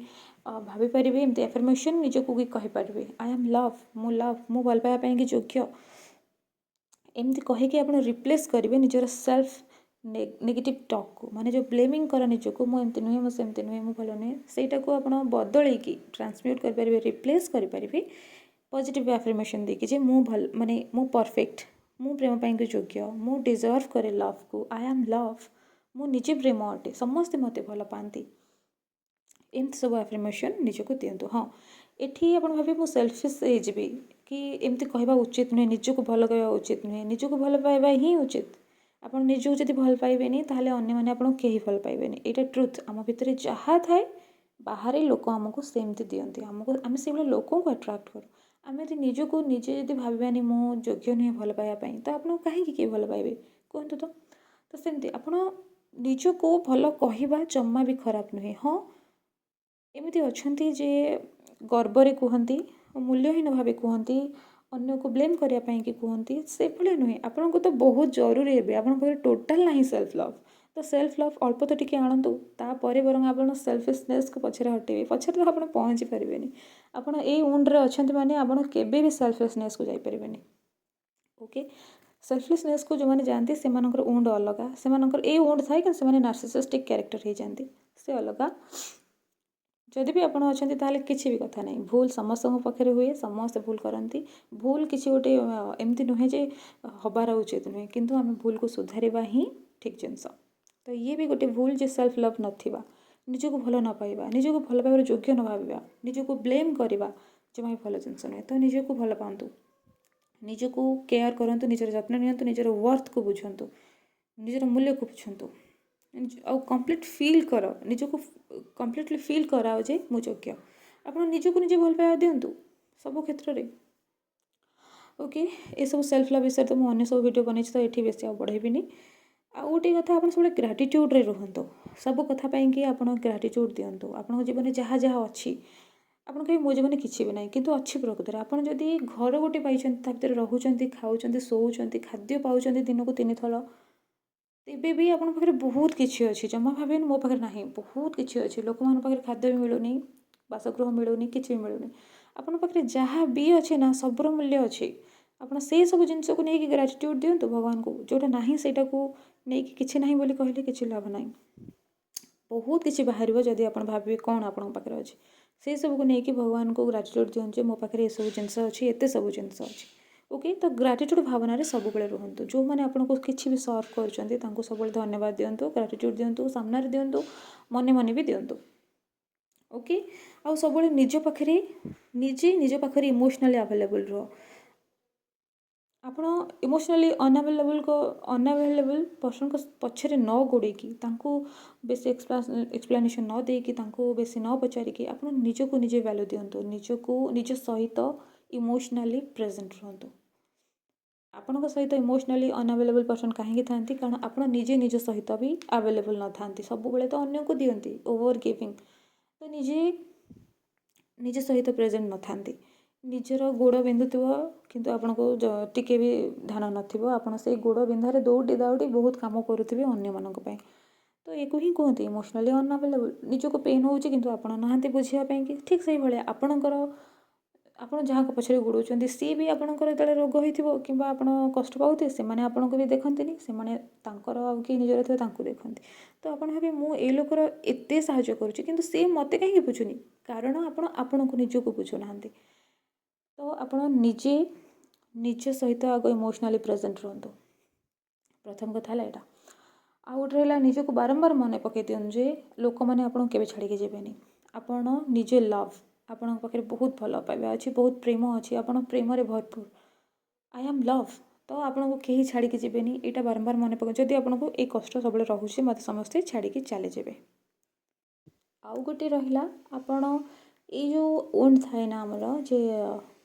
A: ଭାବିପାରିବେ, ଏମିତି ଆଫର୍ମେସନ୍ ନିଜକୁ ବି କହିପାରିବେ, ଆଇ ଆମ୍ ଲଭ୍, ମୁଁ ଭଲ ପାଇବା ପାଇଁକି ଯୋଗ୍ୟ। ଏମିତି କହିକି ଆପଣ ରିପ୍ଲେସ୍ କରିବେ ନିଜର ସେଲ୍ଫ ନେଗେଟିଭ୍ ଟକ୍କୁ, ମାନେ ଯେଉଁ ବ୍ଲେମିଂ କର ନିଜକୁ, ମୁଁ ଏମିତି ନୁହେଁ, ମୁଁ ସେମିତି ନୁହେଁ, ମୁଁ ଭଲ ନୁହେଁ, ସେଇଟାକୁ ଆପଣ ବଦଳେଇକି ଟ୍ରାନ୍ସମ୍ୟୁଟ୍ କରିପାରିବେ, ରିପ୍ଲେସ୍ କରିପାରିବେ ପଜିଟିଭ୍ ଆଫର୍ମେସନ୍ ଦେଇକି ଯେ ମୁଁ ଭଲ, ମାନେ ମୁଁ ପରଫେକ୍ଟ, ମୁଁ ପ୍ରେମ ପାଇଁକି ଯୋଗ୍ୟ, ମୁଁ ଡିଜର୍ଭ କରେ ଲଭ୍କୁ, ଆଇ ଆମ୍ ଲଭ୍, ମୁଁ ନିଜେ ପ୍ରେମ ଅଟେ, ସମସ୍ତେ ମୋତେ ଭଲ ପାଆନ୍ତି। ଏମିତି ସବୁ ଆଫର୍ମେସନ୍ ନିଜକୁ ଦିଅନ୍ତୁ। ହଁ, ଏଠି ଆପଣ ଭାବିବେ ମୁଁ ସେଲ୍ଫିସ୍ ହେଇଯିବି କି ଏମିତି କହିବା ଉଚିତ ନୁହେଁ, ନିଜକୁ ଭଲ କହିବା ଉଚିତ ନୁହେଁ, ନିଜକୁ ଭଲ ପାଇବା ହିଁ ଉଚିତ। ଆପଣ ନିଜକୁ ଯଦି ଭଲ ପାଇବେନି ତାହେଲେ ଅନ୍ୟମାନେ ଆପଣଙ୍କୁ କେହି ଭଲ ପାଇବେନି, ଏଇଟା ଟ୍ରୁଥ୍। ଆମ ଭିତରେ ଯାହା ଥାଏ ବାହାରେ ଲୋକ ଆମକୁ ସେମିତି ଦିଅନ୍ତି, ଆମେ ସେଇଭଳିଆ ଲୋକଙ୍କୁ ଆଟ୍ରାକ୍ଟ କରୁ। ଆମେ ଯଦି ନିଜକୁ ନିଜେ ଯଦି ଭାବିବାନି ମୁଁ ଯୋଗ୍ୟ ନୁହେଁ ଭଲ ପାଇବା ପାଇଁ, ତ ଆପଣଙ୍କୁ କାହିଁକି କିଏ ଭଲ ପାଇବେ କୁହନ୍ତୁ ତ। ତ ସେମିତି ଆପଣ ନିଜକୁ ଭଲ କହିବା ଜମା ବି ଖରାପ ନୁହେଁ। ହଁ, ଏମିତି ଅଛନ୍ତି ଯେ ଗର୍ବରେ କୁହନ୍ତି, ମୂଲ୍ୟହୀନ ଭାବେ କୁହନ୍ତି, ଅନ୍ୟକୁ ବ୍ଲେମ୍ କରିବା ପାଇଁକି କୁହନ୍ତି, ସେଭଳିଆ ନୁହେଁ। ଆପଣଙ୍କୁ ତ ବହୁତ ଜରୁରୀ ଏବେ, ଆପଣଙ୍କ ପାଖରେ ଟୋଟାଲ୍ ନାହିଁ ସେଲ୍ଫ ଲଭ୍। ତ ସେଲ୍ଫ ଲଭ୍ ଅଳ୍ପ ତ ଟିକେ ଆଣନ୍ତୁ, ତାପରେ ବରଂ ଆପଣ ସେଲ୍ଫିଶନେସ୍କୁ ପଛରେ ହଟେଇବେ। ପଛରେ ତ ଆପଣ ପହଞ୍ଚି ପାରିବେନି। ଆପଣ ଏଇ ଉଣ୍ଡରେ ଅଛନ୍ତି ମାନେ ଆପଣ କେବେ ବି ସେଲ୍ଫିଶନେସ୍କୁ ଯାଇପାରିବେନି। ଓକେ, ସେଲ୍ଫିଶନେସ୍କୁ ଯେଉଁମାନେ ଯାଆନ୍ତି ସେମାନଙ୍କର ଉଣ୍ଡ ଅଲଗା, ସେମାନଙ୍କର ଏଇ ଉଣ୍ଡ ଥାଏ କିନ୍ତୁ ସେମାନେ ନାର୍ସିସିଷ୍ଟିକ୍ କ୍ୟାରେକ୍ଟର ହେଇଯାନ୍ତି, ସେ ଅଲଗା। ଯଦି ବି ଆପଣ ଅଛନ୍ତି ତାହେଲେ କିଛି ବି କଥା ନାହିଁ। ଭୁଲ ସମସ୍ତଙ୍କ ପାଖରେ ହୁଏ, ସମସ୍ତେ ଭୁଲ କରନ୍ତି। ଭୁଲ କିଛି ଗୋଟେ ଏମିତି ନୁହେଁ ଯେ ହେବାର ଉଚିତ ନୁହେଁ, କିନ୍ତୁ ଆମେ ଭୁଲକୁ ସୁଧାରିବା ହିଁ ଠିକ୍ ଜିନିଷ। ତ ଇଏ ବି ଗୋଟେ ଭୁଲ ଯେ ସେଲ୍ଫ ଲଭ୍ ନଥିବା, ନିଜକୁ ଭଲ ନ ପାଇବା, ନିଜକୁ ଭଲ ପାଇବାର ଯୋଗ୍ୟ ନ ଭାବିବା, ନିଜକୁ ବ୍ଲେମ୍ କରିବା ଜମା ବି ଭଲ ଜିନିଷ ନୁହେଁ। ତ ନିଜକୁ ଭଲ ପାଆନ୍ତୁ, ନିଜକୁ କେୟାର କରନ୍ତୁ, ନିଜର ଯତ୍ନ ନିଅନ୍ତୁ, ନିଜର ୱର୍ଥକୁ ବୁଝନ୍ତୁ, ନିଜର ମୂଲ୍ୟକୁ ବୁଝନ୍ତୁ। ଆଉ କମ୍ପ୍ଲିଟ୍ ଫିଲ୍ କର, ନିଜକୁ କମ୍ପ୍ଲିଟଲି ଫିଲ୍ କରାଅ ଯେ ମୁଁ ଯୋଗ୍ୟ। ଆପଣ ନିଜକୁ ନିଜେ ଭଲ ପାଇବା ଦିଅନ୍ତୁ ସବୁ କ୍ଷେତ୍ରରେ। ଓକେ, ଏସବୁ ସେଲ୍ଫ ଲଭ୍ ବିଷୟରେ ତ ମୁଁ ଅନ୍ୟ ସବୁ ଭିଡ଼ିଓ ବନେଇଛି, ତ ଏଠି ବେଶୀ ଆଉ ବଢ଼େଇବିନି। ଆଉ ଗୋଟେ କଥା, ଆପଣ ସବୁବେଳେ ଗ୍ରାଟିଟ୍ୟୁଡ଼ରେ ରୁହନ୍ତୁ। ସବୁ କଥା ପାଇଁକି ଆପଣ ଗ୍ରାଟିଟ୍ୟୁଡ଼ ଦିଅନ୍ତୁ। ଆପଣଙ୍କ ଜୀବନରେ ଯାହା ଯାହା ଅଛି, ଆପଣ କହିବେ ମୋ ଜୀବନରେ କିଛି ବି ନାହିଁ, କିନ୍ତୁ ଅଛି ପ୍ରକୃତରେ। ଆପଣ ଯଦି ଘର ଗୋଟେ ପାଇଛନ୍ତି, ତା ଭିତରେ ରହୁଛନ୍ତି, ଖାଉଛନ୍ତି, ଶୋଉଛନ୍ତି, ଖାଦ୍ୟ ପାଉଛନ୍ତି ଦିନକୁ 3 ଥର, ତେବେ ବି ଆପଣଙ୍କ ପାଖରେ ବହୁତ କିଛି ଅଛି। ଜମା ଭାବିବେନି ମୋ ପାଖରେ ନାହିଁ, ବହୁତ କିଛି ଅଛି। ଲୋକମାନଙ୍କ ପାଖରେ ଖାଦ୍ୟ ବି ମିଳୁନି, ବାସଗୃହ ମିଳୁନି, କିଛି ବି ମିଳୁନି। ଆପଣଙ୍କ ପାଖରେ ଯାହା ବି ଅଛି ନା, ସବୁର ମୂଲ୍ୟ ଅଛି। ଆପଣ ସେଇ ସବୁ ଜିନିଷକୁ ନେଇକି ଗ୍ରାଟିଟ୍ୟୁଡ଼ ଦିଅନ୍ତୁ ଭଗବାନଙ୍କୁ। ଯେଉଁଟା ନାହିଁ ସେଇଟାକୁ ନେଇକି କିଛି ନାହିଁ ବୋଲି କହିଲେ କିଛି ଲାଭ ନାହିଁ। ବହୁତ କିଛି ବାହାରିବ ଯଦି ଆପଣ ଭାବିବେ କ'ଣ ଆପଣଙ୍କ ପାଖରେ ଅଛି। ସେସବୁକୁ ନେଇକି ଭଗବାନଙ୍କୁ ଗ୍ରାଟିଟ୍ୟୁଡ଼ ଦିଅନ୍ତୁ ଯେ ମୋ ପାଖରେ ଏସବୁ ଜିନିଷ ଅଛି, ଏତେ ସବୁ ଜିନିଷ ଅଛି। ଓକେ, ତ ଗ୍ରାଟିଟ୍ୟୁଡ଼ ଭାବନାରେ ସବୁବେଳେ ରୁହନ୍ତୁ। ଯେଉଁମାନେ ଆପଣଙ୍କୁ କିଛି ବି ସର୍ଭ କରୁଛନ୍ତି ତାଙ୍କୁ ସବୁବେଳେ ଧନ୍ୟବାଦ ଦିଅନ୍ତୁ, ଗ୍ରାଟିଟ୍ୟୁଡ଼ ଦିଅନ୍ତୁ, ସାମ୍ନାରେ ଦିଅନ୍ତୁ, ମନେ ମନେ ବି ଦିଅନ୍ତୁ। ଓକେ, ଆଉ ସବୁବେଳେ ନିଜ ପାଖରେ ନିଜ ପାଖରେ ଇମୋସନାଲି ଆଭେଲେବୁଲ୍ ରୁହ। ଆପଣ ଇମୋସନାଲି ଅନଆଭେଲେବୁଲ୍ ପର୍ସନଙ୍କ ପଛରେ ନ ଗୋଡ଼େଇକି, ତାଙ୍କୁ ବେଶୀ ଏକ୍ସପ୍ଲାନେସନ୍ ନ ଦେଇକି, ତାଙ୍କୁ ବେଶୀ ନ ପଚାରିକି ଆପଣ ନିଜକୁ ନିଜେ ଭ୍ୟାଲ୍ୟୁ ଦିଅନ୍ତୁ। ନିଜକୁ ନିଜ ସହିତ ଇମୋସନାଲି ପ୍ରେଜେଣ୍ଟ ରୁହନ୍ତୁ। ଆପଣଙ୍କ ସହିତ ଇମୋସନାଲି ଅନଆଭେଲେବୁଲ୍ ପର୍ସନ୍ କାହିଁକି ଥାନ୍ତି? କାରଣ ଆପଣ ନିଜେ ନିଜ ସହିତ ବି ଆଭେଲେବୁଲ୍ ନଥାନ୍ତି। ସବୁବେଳେ ତ ଅନ୍ୟକୁ ଦିଅନ୍ତି, ଓଭର ଗିଭିଂ। ତ ନିଜେ ନିଜ ସହିତ ପ୍ରେଜେଣ୍ଟ ନଥାନ୍ତି। ନିଜର ଗୋଡ଼ ବିନ୍ଧୁଥିବ କିନ୍ତୁ ଆପଣଙ୍କୁ ଟିକେ ବି ଧ୍ୟାନ ନଥିବ। ଆପଣ ସେଇ ଗୋଡ଼ ବିନ୍ଧାରେ ଦୌଡ଼ି ଦୌଡ଼ି ବହୁତ କାମ କରୁଥିବେ ଅନ୍ୟମାନଙ୍କ ପାଇଁ। ତ ୟାକୁ ହିଁ କୁହନ୍ତି ଇମୋସନାଲି ଅନଆଭେଲେବୁଲ୍। ନିଜକୁ ପେନ୍ ହେଉଛି କିନ୍ତୁ ଆପଣ ନାହାନ୍ତି ବୁଝିବା ପାଇଁକି। ଠିକ୍ ସେଇଭଳିଆ ଆପଣ ଯାହାଙ୍କ ପଛରେ ଗୋଡ଼ଉଛନ୍ତି ସିଏ ବି ଆପଣଙ୍କର ଯେତେବେଳେ ରୋଗ ହେଇଥିବ କିମ୍ବା ଆପଣ କଷ୍ଟ ପାଉଥିବେ, ସେମାନେ ଆପଣଙ୍କୁ ବି ଦେଖନ୍ତିନି। ସେମାନେ ତାଙ୍କର ଆଉ କିଏ ନିଜର ଥିବେ ତାଙ୍କୁ ଦେଖନ୍ତି। ତ ଆପଣ ଭାବିବେ ମୁଁ ଏଇ ଲୋକର ଏତେ ସାହାଯ୍ୟ କରୁଛି କିନ୍ତୁ ସେ ମୋତେ କାହିଁକି ବୁଝୁନି? କାରଣ ଆପଣ ଆପଣଙ୍କୁ ନିଜକୁ ବୁଝୁନାହାନ୍ତି। ତ ଆପଣ ନିଜେ ନିଜ ସହିତ ଆଗ ଇମୋସନାଲି ପ୍ରେଜେଣ୍ଟ ରୁହନ୍ତୁ। ପ୍ରଥମ କଥା ହେଲା ଏଇଟା। ଆଉ ଗୋଟେ ରହିଲା, ନିଜକୁ ବାରମ୍ବାର ମନେ ପକାଇ ଦିଅନ୍ତୁ ଯେ ଲୋକମାନେ ଆପଣଙ୍କୁ କେବେ ଛାଡ଼ିକି ଯିବେନି। ଆପଣ ନିଜେ ଲଭ୍, ଆପଣଙ୍କ ପାଖରେ ବହୁତ ଭଲ ପାଇବା ଅଛି, ବହୁତ ପ୍ରେମ ଅଛି, ଆପଣ ପ୍ରେମରେ ଭରପୁର। I am love. ତ ଆପଣଙ୍କୁ କେହି ଛାଡ଼ିକି ଯିବେନି, ଏଇଟା ବାରମ୍ବାର ମନେ ପକାନ୍ତୁ। ଯଦି ଆପଣଙ୍କୁ ଏଇ କଷ୍ଟ ସବୁବେଳେ ରହୁଛି, ମୋତେ ସମସ୍ତେ ଛାଡ଼ିକି ଚାଲିଯିବେ। ଆଉ ଗୋଟେ ରହିଲା, ଆପଣ ଏଇ ଯେଉଁ ଓଣ୍ଡ ଥାଏ ନା ଆମର, ଯେ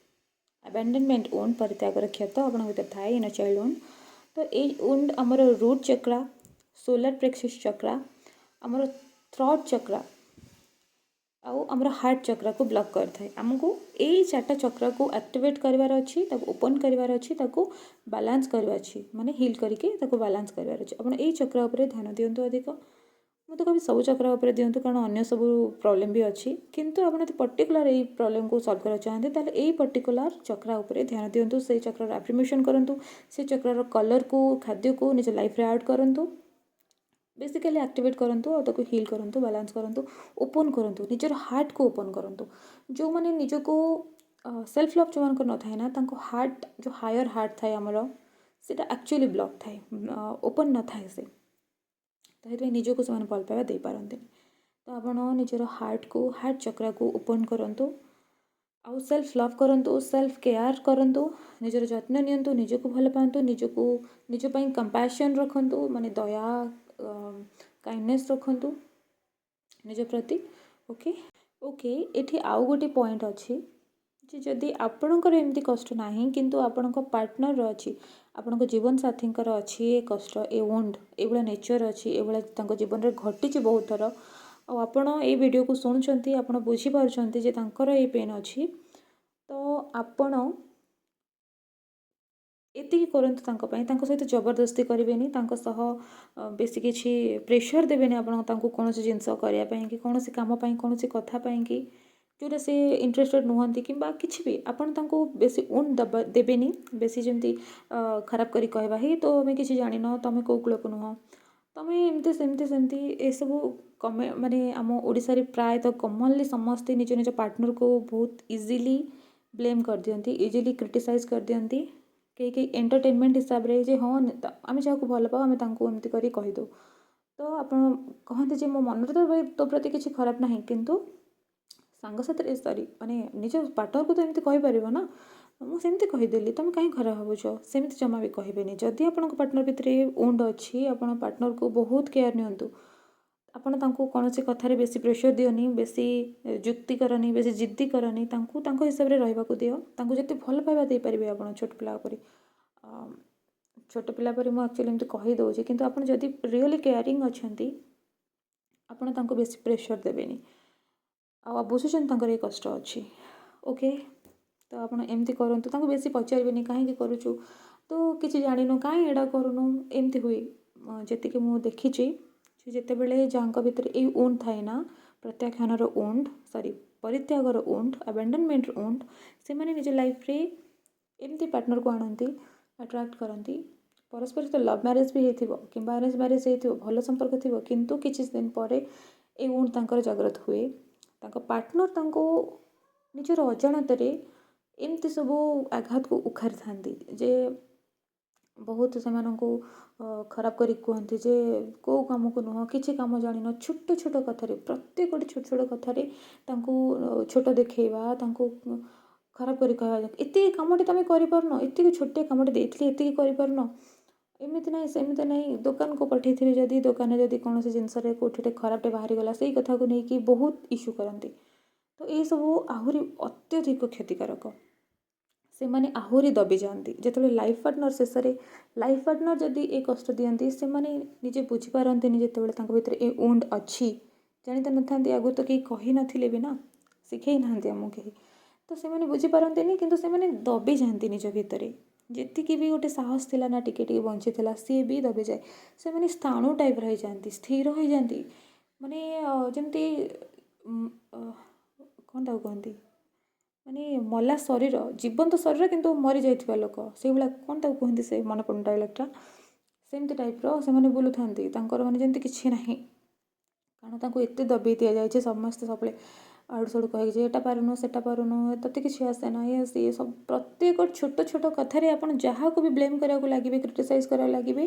A: ଆବାଣ୍ଡନମେଣ୍ଟ ଓଣ୍ଡ, ପରିତ୍ୟାଗର କ୍ଷତ ଆପଣଙ୍କ ଭିତରେ ଥାଏ, ଇନର ଚାଇଲ୍ଡ ଓଣ୍ଡ। ତ ଏଇ ଓଣ୍ଡ ଆମର ରୁଟ୍ ଚକ୍ରା, ସୋଲାର ପ୍ଲେକ୍ସସ୍ ଚକ୍ରା, ଆମର ଥ୍ରୋଟ୍ ଚକ୍ରା ଆଉ ଆମର ହାର୍ଟ ଚକ୍ରାକୁ ବ୍ଲକ୍ କରିଥାଏ। ଆମକୁ ଏଇ 4ଟା ଚକ୍ରାକୁ ଆକ୍ଟିଭେଟ୍ କରିବାର ଅଛି, ତାକୁ ଓପନ୍ କରିବାର ଅଛି, ତାକୁ ବାଲାନ୍ସ କରିବାର ଅଛି, ମାନେ ହିଲ୍ କରିକି ତାକୁ ବାଲାନ୍ସ କରିବାର ଅଛି। ଆପଣ ଏଇ ଚକ୍ର ଉପରେ ଧ୍ୟାନ ଦିଅନ୍ତୁ ଅଧିକ। ମୁଁ ତ କହିବି ସବୁ ଚକ୍ର ଉପରେ ଦିଅନ୍ତୁ, କାରଣ ଅନ୍ୟ ସବୁ ପ୍ରୋବ୍ଲେମ୍ ବି ଅଛି। କିନ୍ତୁ ଆପଣ ଯଦି ପର୍ଟିକୁଲାର ଏଇ ପ୍ରୋବ୍ଲେମ୍କୁ ସଲ୍ଭ କରିବାକୁ ଚାହାନ୍ତି ତାହେଲେ ଏଇ ପର୍ଟିକୁଲାର ଚକ୍ର ଉପରେ ଧ୍ୟାନ ଦିଅନ୍ତୁ। ସେଇ ଚକ୍ରର ଆଫର୍ମେସନ୍ କରନ୍ତୁ, ସେଇ ଚକ୍ରର କଲର୍କୁ, ଖାଦ୍ୟକୁ ନିଜ ଲାଇଫ୍ରେ ଆଡ଼୍ କରନ୍ତୁ, ବେସିକାଲି ଆକ୍ଟିଭେଟ୍ କରନ୍ତୁ, ଆଉ ତାକୁ ହିଲ୍ କରନ୍ତୁ, ବାଲାନ୍ସ କରନ୍ତୁ, ଓପନ୍ କରନ୍ତୁ, ନିଜର ହାର୍ଟକୁ ଓପନ୍ କରନ୍ତୁ। ଯେଉଁମାନେ ନିଜକୁ ସେଲ୍ଫ ଲଭ୍ ଯେଉଁମାନଙ୍କର ନଥାଏ ନା, ତାଙ୍କ ହାର୍ଟ ଯେଉଁ ହାୟର ହାର୍ଟ ଥାଏ ଆମର, ସେଇଟା ଆକ୍ଚୁଆଲି ବ୍ଲକ୍ ଥାଏ, ଓପନ୍ ନଥାଏ ସେ। ତ ସେଥିପାଇଁ ନିଜକୁ ସେମାନେ ଭଲ ପାଇବା ଦେଇପାରନ୍ତିନି। ତ ଆପଣ ନିଜର ହାର୍ଟ ଚକ୍ରାକୁ ଓପନ୍ କରନ୍ତୁ, ଆଉ ସେଲ୍ଫ ଲଭ୍ କରନ୍ତୁ, ସେଲ୍ଫ କେୟାର କରନ୍ତୁ, ନିଜର ଯତ୍ନ ନିଅନ୍ତୁ, ନିଜକୁ ଭଲ ପାଆନ୍ତୁ, ନିଜ ପାଇଁ କମ୍ପାସନ୍ ରଖନ୍ତୁ, ମାନେ ଦୟା, କାଇଣ୍ଡନେସ୍ ରଖନ୍ତୁ ନିଜ ପ୍ରତି। ଓକେ, ଏଠି ଆଉ ଗୋଟେ ପଏଣ୍ଟ ଅଛି ଯେ ଯଦି ଆପଣଙ୍କର ଏମିତି କଷ୍ଟ ନାହିଁ କିନ୍ତୁ ଆପଣଙ୍କ ପାର୍ଟନରର ଅଛି, ଆପଣଙ୍କ ଜୀବନ ସାଥୀଙ୍କର ଅଛି ଏ କଷ୍ଟ, ଏ wound, ଏଇଭଳିଆ ନେଚର ଅଛି, ଏଇଭଳିଆ ତାଙ୍କ ଜୀବନରେ ଘଟିଛି ବହୁତ ଥର, ଆଉ ଆପଣ ଏଇ ଭିଡ଼ିଓକୁ ଶୁଣୁଛନ୍ତି, ଆପଣ ବୁଝିପାରୁଛନ୍ତି ଯେ ତାଙ୍କର ଏଇ ପେନ୍ ଅଛି, ତ ଆପଣ ଏତିକି କରନ୍ତୁ ତାଙ୍କ ପାଇଁ। ତାଙ୍କ ସହିତ ଜବରଦସ୍ତି କରିବେନି, ତାଙ୍କ ସହ ବେଶୀ କିଛି ପ୍ରେସର ଦେବେନି ଆପଣ ତାଙ୍କୁ କୌଣସି ଜିନିଷ କରିବା ପାଇଁ କି କୌଣସି କାମ ପାଇଁ, କୌଣସି କଥା ପାଇଁ କି ଯେଉଁଟା ସେ ଇଣ୍ଟରେଷ୍ଟେଡ଼ ନୁହନ୍ତି କିମ୍ବା କିଛି ବି ଆପଣ ତାଙ୍କୁ ବେଶୀ ଦେବେନି। ବେଶୀ ଯେମିତି ଖରାପ କରି କହିବା ହିଁ ତମେ କିଛି ଜାଣିନ, ତମେ କେଉଁ କୂଳକୁ ନୁହଁ, ତମେ ଏମିତି ସେମିତି ସେମିତି, ଏସବୁ ମାନେ ଆମ ଓଡ଼ିଶାରେ ପ୍ରାୟତଃ କମନଲି ସମସ୍ତେ ନିଜ ନିଜ ପାର୍ଟନରକୁ ବହୁତ ଇଜିଲି ବ୍ଲେମ୍ କରିଦିଅନ୍ତି, ଇଜିଲି କ୍ରିଟିସାଇଜ୍ କରିଦିଅନ୍ତି। କେହି କେହି ଏଣ୍ଟରଟେନମେଣ୍ଟ ହିସାବରେ ଯେ ହଁ ଆମେ ଯାହାକୁ ଭଲ ପାଉ ଆମେ ତାଙ୍କୁ ଏମିତି କରି କହିଦେଉ। ତ ଆପଣ କହନ୍ତି ଯେ ମୋ ମନରେ ତ ଭାଇ ତୋ ପ୍ରତି କିଛି ଖରାପ ନାହିଁ, କିନ୍ତୁ ସାଙ୍ଗସାଥିରେ ମାନେ ନିଜ ପାର୍ଟନରକୁ ତ ଏମିତି କହିପାରିବ ନା, ମୁଁ ସେମିତି କହିଦେଲି ତୁମେ କାହିଁ ଖରାପ ଭାବୁଛ, ସେମିତି ଜମା ବି କହିବେନି। ଯଦି ଆପଣଙ୍କ ପାର୍ଟନର ଭିତରେ wound ଅଛି, ଆପଣ ପାର୍ଟନରକୁ ବହୁତ କେୟାର ନିଅନ୍ତୁ। ଆପଣ ତାଙ୍କୁ କୌଣସି କଥାରେ ବେଶୀ ପ୍ରେସର ଦିଅନି, ବେଶୀ ଯୁକ୍ତି କରନି, ବେଶୀ ଜିଦ୍ଦି କରନି, ତାଙ୍କୁ ତାଙ୍କ ହିସାବରେ ରହିବାକୁ ଦିଅ। ତାଙ୍କୁ ଯେତେ ଭଲ ପାଇବା ଦେଇପାରିବେ ଆପଣ ଛୋଟ ପିଲା ପରି, ଛୋଟ ପିଲା ପରି ମୁଁ ଆକ୍ଚୁଆଲି ଏମିତି କହିଦେଉଛି, କିନ୍ତୁ ଆପଣ ଯଦି ରିଅଲି କେୟାରିଂ ଅଛନ୍ତି ଆପଣ ତାଙ୍କୁ ବେଶୀ ପ୍ରେସର ଦେବେନି। ଆଉ ବୁଝୁଛନ୍ତି ତାଙ୍କର ଏଇ କଷ୍ଟ ଅଛି, ଓକେ। ତ ଆପଣ ଏମିତି କରନ୍ତୁ, ତାଙ୍କୁ ବେଶୀ ପଚାରିବେନି କାହିଁକି କରୁଛୁ, ତ କିଛି ଜାଣିନୁ କାହିଁ ଏଇଟା କରୁନୁ, ଏମିତି ହୁଏ। ଯେତିକି ମୁଁ ଦେଖିଛି ଯେ ଯେତେବେଳେ ଯାହାଙ୍କ ଭିତରେ ଏଇ wound ଥାଏ ନା, ପ୍ରତ୍ୟାଖ୍ୟାନର wound, ପରିତ୍ୟାଗର wound, ଆବାଣ୍ଡନମେଣ୍ଟର wound, ସେମାନେ ନିଜ ଲାଇଫରେ ଏମିତି ପାର୍ଟନରକୁ ଆଣନ୍ତି, ଆଟ୍ରାକ୍ଟ କରନ୍ତି। ପରସ୍ପର ସହିତ ଲଭ୍ ମ୍ୟାରେଜ୍ ବି ହେଇଥିବ କିମ୍ବା ଆରେଞ୍ଜ ମ୍ୟାରେଜ୍ ହେଇଥିବ, ଭଲ ସମ୍ପର୍କ ଥିବ, କିନ୍ତୁ କିଛି ଦିନ ପରେ ଏଇ wound ତାଙ୍କର ଜାଗ୍ରତ ହୁଏ। ତାଙ୍କ ପାର୍ଟନର ତାଙ୍କୁ ନିଜର ଅଜାଣତରେ ଏମିତି ସବୁ ଆଘାତକୁ ଉଖାରିଥାନ୍ତି ଯେ ବହୁତ ସେମାନଙ୍କୁ ଖରାପ କରି କୁହନ୍ତି ଯେ କେଉଁ କାମକୁ ନୁହଁ, କିଛି କାମ ଜାଣିନ, ଛୋଟ ଛୋଟ କଥାରେ, ପ୍ରତ୍ୟେକଟି ଛୋଟ ଛୋଟ କଥାରେ ତାଙ୍କୁ ଛୋଟ ଦେଖେଇବା, ତାଙ୍କୁ ଖରାପ କରି କହିବା, ଏତିକି କାମଟେ ତୁମେ କରିପାରୁନ, ଏତିକି ଛୋଟିଆ କାମଟେ ଦେଇଥିଲି ଏତିକି କରିପାରୁନ, ଏମିତି ନାହିଁ ସେମିତି ନାହିଁ। ଦୋକାନକୁ ପଠାଇଥିବେ ଯଦି, ଦୋକାନରେ ଯଦି କୌଣସି ଜିନିଷରେ କେଉଁଠି ଖରାପଟେ ବାହାରିଗଲା, ସେଇ କଥାକୁ ନେଇକି ବହୁତ ଇସ୍ୟୁ କରନ୍ତି। ତ ଏଇସବୁ ଆହୁରି ଅତ୍ୟଧିକ କ୍ଷତିକାରକ, ସେମାନେ ଆହୁରି ଦବିଯାଆନ୍ତି। ଯେତେବେଳେ ଲାଇଫ୍ ପାର୍ଟନର ଶେଷରେ ଲାଇଫ୍ ପାର୍ଟନର ଯଦି ଏ କଷ୍ଟ ଦିଅନ୍ତି, ସେମାନେ ନିଜେ ବୁଝିପାରନ୍ତିନି ଯେତେବେଳେ ତାଙ୍କ ଭିତରେ ଏ wound ଅଛି, ଜାଣି ତ ନଥାନ୍ତି, ଆଗରୁ ତ କେହି କହିନଥିଲେ ବି ନା, ଶିଖେଇ ନାହାନ୍ତି ଆମକୁ କେହି, ତ ସେମାନେ ବୁଝିପାରନ୍ତିନି, କିନ୍ତୁ ସେମାନେ ଦବିଯାଆନ୍ତି ନିଜ ଭିତରେ। ଯେତିକି ବି ଗୋଟେ ସାହସ ଥିଲା ନା ଟିକେ ଟିକେ ବଞ୍ଚିଥିଲା, ସିଏ ବି ଦବିଯାଏ। ସେମାନେ ସ୍ଥାଣୁ ଟାଇପ୍ର ହେଇଯାଆନ୍ତି, ସ୍ଥିର ହେଇଯାଆନ୍ତି, ମାନେ ଯେମିତି କ'ଣ ତାକୁ କୁହନ୍ତି, ମାନେ ମଲା ଶରୀର, ଜୀବନ୍ତ ଶରୀର କିନ୍ତୁ ମରିଯାଇଥିବା ଲୋକ, ସେଇଭଳିଆ କ'ଣ ତାକୁ କୁହନ୍ତି, ସେ ମନେ ପଡ଼ୁନି ଡାଇଲଗ୍ଟା, ସେମିତି ଟାଇପ୍ର ସେମାନେ ବୁଲୁଥାନ୍ତି, ତାଙ୍କର ମାନେ ଯେମିତି କିଛି ନାହିଁ। କାରଣ ତାଙ୍କୁ ଏତେ ଦବେଇ ଦିଆଯାଇଛି, ସମସ୍ତେ ସବୁବେଳେ ଆଡ଼ୁ ସାଡ଼ୁ କହିକି ଯେ ଏଟା ପାରୁନୁ, ସେଟା ପାରୁନୁ, ତତେ କିଛି ଆସେ ନା, ଇଏ ସିଏ ସବୁ, ପ୍ରତ୍ୟେକ ଛୋଟ ଛୋଟ କଥାରେ ଆପଣ ଯାହାକୁ ବି ବ୍ଲେମ୍ କରିବାକୁ ଲାଗିବେ, କ୍ରିଟିସାଇଜ୍ କରିବାକୁ ଲାଗିବେ,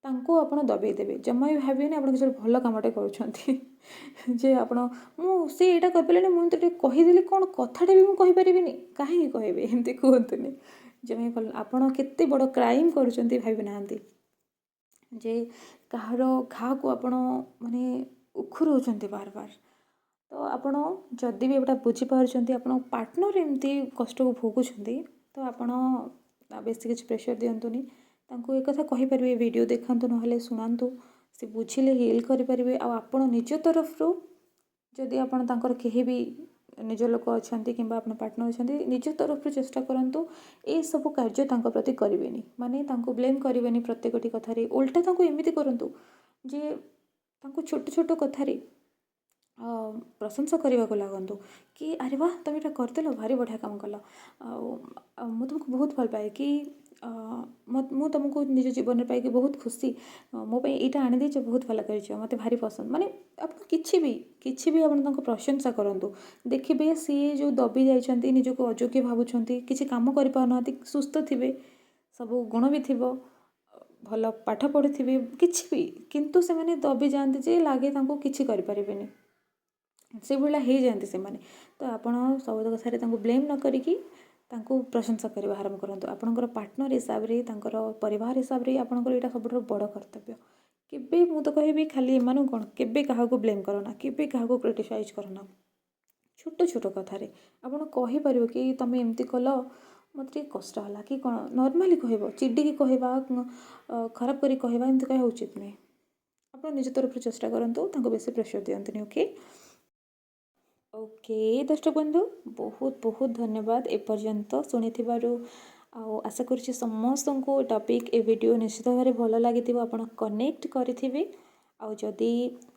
A: ତାଙ୍କୁ ଆପଣ ଦବେଇ ଦେବେ। ଜମା ବି ଭାବିବେନି ଆପଣ କିଛି ଭଲ କାମଟେ କରୁଛନ୍ତି ଯେ ଆପଣ ସେ ଏଇଟା କରିପାରିଲେନି, ମୁଁ ଏମିତି ଟିକେ କହିଦେଲି, କ'ଣ କଥାଟେ ବି ମୁଁ କହିପାରିବିନି, କାହିଁକି କହିବି, ଏମିତି କୁହନ୍ତୁନି। ଜମା ଭଲ, ଆପଣ କେତେ ବଡ଼ କ୍ରାଇମ୍ କରୁଛନ୍ତି ଭାବି ନାହାନ୍ତି ଯେ କାହାର ଘାକୁ ଆପଣ ମାନେ ଉଖୁରଉଛନ୍ତି ବାର ବାର। ତ ଆପଣ ଯଦି ବି ଏଇଟା ବୁଝିପାରୁଛନ୍ତି ଆପଣଙ୍କ ପାର୍ଟନର ଏମିତି କଷ୍ଟକୁ ଭୋଗୁଛନ୍ତି, ତ ଆପଣ ବେଶୀ କିଛି ପ୍ରେସର ଦିଅନ୍ତୁନି। ତାଙ୍କୁ ଏ କଥା କହିପାରିବେ, ଭିଡ଼ିଓ ଦେଖାନ୍ତୁ, ନହେଲେ ଶୁଣାନ୍ତୁ, ସେ ବୁଝିଲେ ହିଲ୍ କରିପାରିବେ। ଆଉ ଆପଣ ନିଜ ତରଫରୁ ଯଦି ଆପଣ ତାଙ୍କର କେହି ବି ନିଜ ଲୋକ ଅଛନ୍ତି କିମ୍ବା ଆପଣ ପାର୍ଟନର ଅଛନ୍ତି, ନିଜ ତରଫରୁ ଚେଷ୍ଟା କରନ୍ତୁ ଏସବୁ କାର୍ଯ୍ୟ ତାଙ୍କ ପ୍ରତି କରିବେନି, ମାନେ ତାଙ୍କୁ ବ୍ଲେମ୍ କରିବେନି ପ୍ରତ୍ୟେକଟି କଥାରେ। ଓଲଟା ତାଙ୍କୁ ଏମିତି କରନ୍ତୁ ଯେ ତାଙ୍କୁ ଛୋଟ ଛୋଟ କଥାରେ ପ୍ରଶଂସା କରିବାକୁ ଲାଗନ୍ତୁ କି ଆରେ ବା ତୁମେ ଏଇଟା କରିଦେଲ, ଭାରି ବଢ଼ିଆ କାମ କଲ, ଆଉ ମୁଁ ତୁମକୁ ବହୁତ ଭଲ ପାଏ, କି ମୁଁ ତୁମକୁ ନିଜ ଜୀବନରେ ପାଇକି ବହୁତ ଖୁସି, ମୋ ପାଇଁ ଏଇଟା ଆଣିଦେଇଛ, ବହୁତ ଭଲ କରିଛ, ମୋତେ ଭାରି ପସନ୍ଦ। ମାନେ ଆପଣ କିଛି ବି ଆପଣ ତାଙ୍କୁ ପ୍ରଶଂସା କରନ୍ତୁ, ଦେଖିବେ ସିଏ ଯେଉଁ ଦବି ଯାଇଛନ୍ତି, ନିଜକୁ ଅଯୋଗ୍ୟ ଭାବୁଛନ୍ତି, କିଛି କାମ କରିପାରୁନାହାନ୍ତି, ସୁସ୍ଥ ଥିବେ, ସବୁ ଗୁଣ ବି ଥିବ, ଭଲ ପାଠ ପଢ଼ିଥିବେ, କିଛି ବି, କିନ୍ତୁ ସେମାନେ ଦବି ଯାଆନ୍ତି ଯେ ଲାଗେ ତାଙ୍କୁ କିଛି କରିପାରିବେନି, ସେଇଭଳିଆ ହେଇଯାଆନ୍ତି ସେମାନେ। ତ ଆପଣ ସବୁ କଥାରେ ତାଙ୍କୁ ବ୍ଲେମ୍ ନ କରିକି ତାଙ୍କୁ ପ୍ରଶଂସା କରିବା ଆରମ୍ଭ କରନ୍ତୁ। ଆପଣଙ୍କର ପାର୍ଟନର ହିସାବରେ, ତାଙ୍କର ପରିବାର ହିସାବରେ ଆପଣଙ୍କର ଏଇଟା ସବୁଠାରୁ ବଡ଼ କର୍ତ୍ତବ୍ୟ। କେବେ ମୁଁ ତ କହିବି ଖାଲି ଏମାନଙ୍କୁ କ'ଣ, କେବେ କାହାକୁ ବ୍ଲେମ୍ କରନା, କେବେ କାହାକୁ କ୍ରିଟିସାଇଜ୍ କରନା। ଛୋଟ ଛୋଟ କଥାରେ ଆପଣ କହିପାରିବେ କି ତମେ ଏମିତି କଲ ମୋତେ ଟିକେ କଷ୍ଟ ହେଲା କି କ'ଣ ନର୍ମାଲି କହିବ, ଚିଡ଼ିକି କହିବା ଖରାପ କରି କହିବା ଏମିତି କହିବା ଉଚିତ ନୁହେଁ। ଆପଣ ନିଜ ତରଫରୁ ଚେଷ୍ଟା କରନ୍ତୁ, ତାଙ୍କୁ ବେଶୀ ପ୍ରେସର ଦିଅନ୍ତୁନି। ଓକେ ଦର୍ଶକ ବନ୍ଧୁ, ବହୁତ ବହୁତ ଧନ୍ୟବାଦ ଏପର୍ଯ୍ୟନ୍ତ ଶୁଣିଥିବାରୁ। ଆଉ ଆଶା କରୁଛି ସମସ୍ତଙ୍କୁ ଟପିକ୍ ଏ ଭିଡ଼ିଓ ନିଶ୍ଚିତ ଭାବରେ ଭଲ ଲାଗିଥିବ, ଆପଣ କନେକ୍ଟ କରିଥିବେ। ଆଉ ଯଦି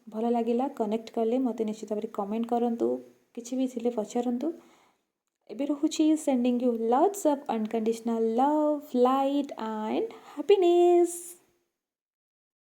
A: ଭଲ ଲାଗିଲା କନେକ୍ଟ କଲେ ମୋତେ ନିଶ୍ଚିତ ଭାବରେ କମେଣ୍ଟ କରନ୍ତୁ, କିଛି ବି ଥିଲେ ପଚାରନ୍ତୁ। ଏବେ ରହୁଛି, sending you lots of unconditional love, light and happiness.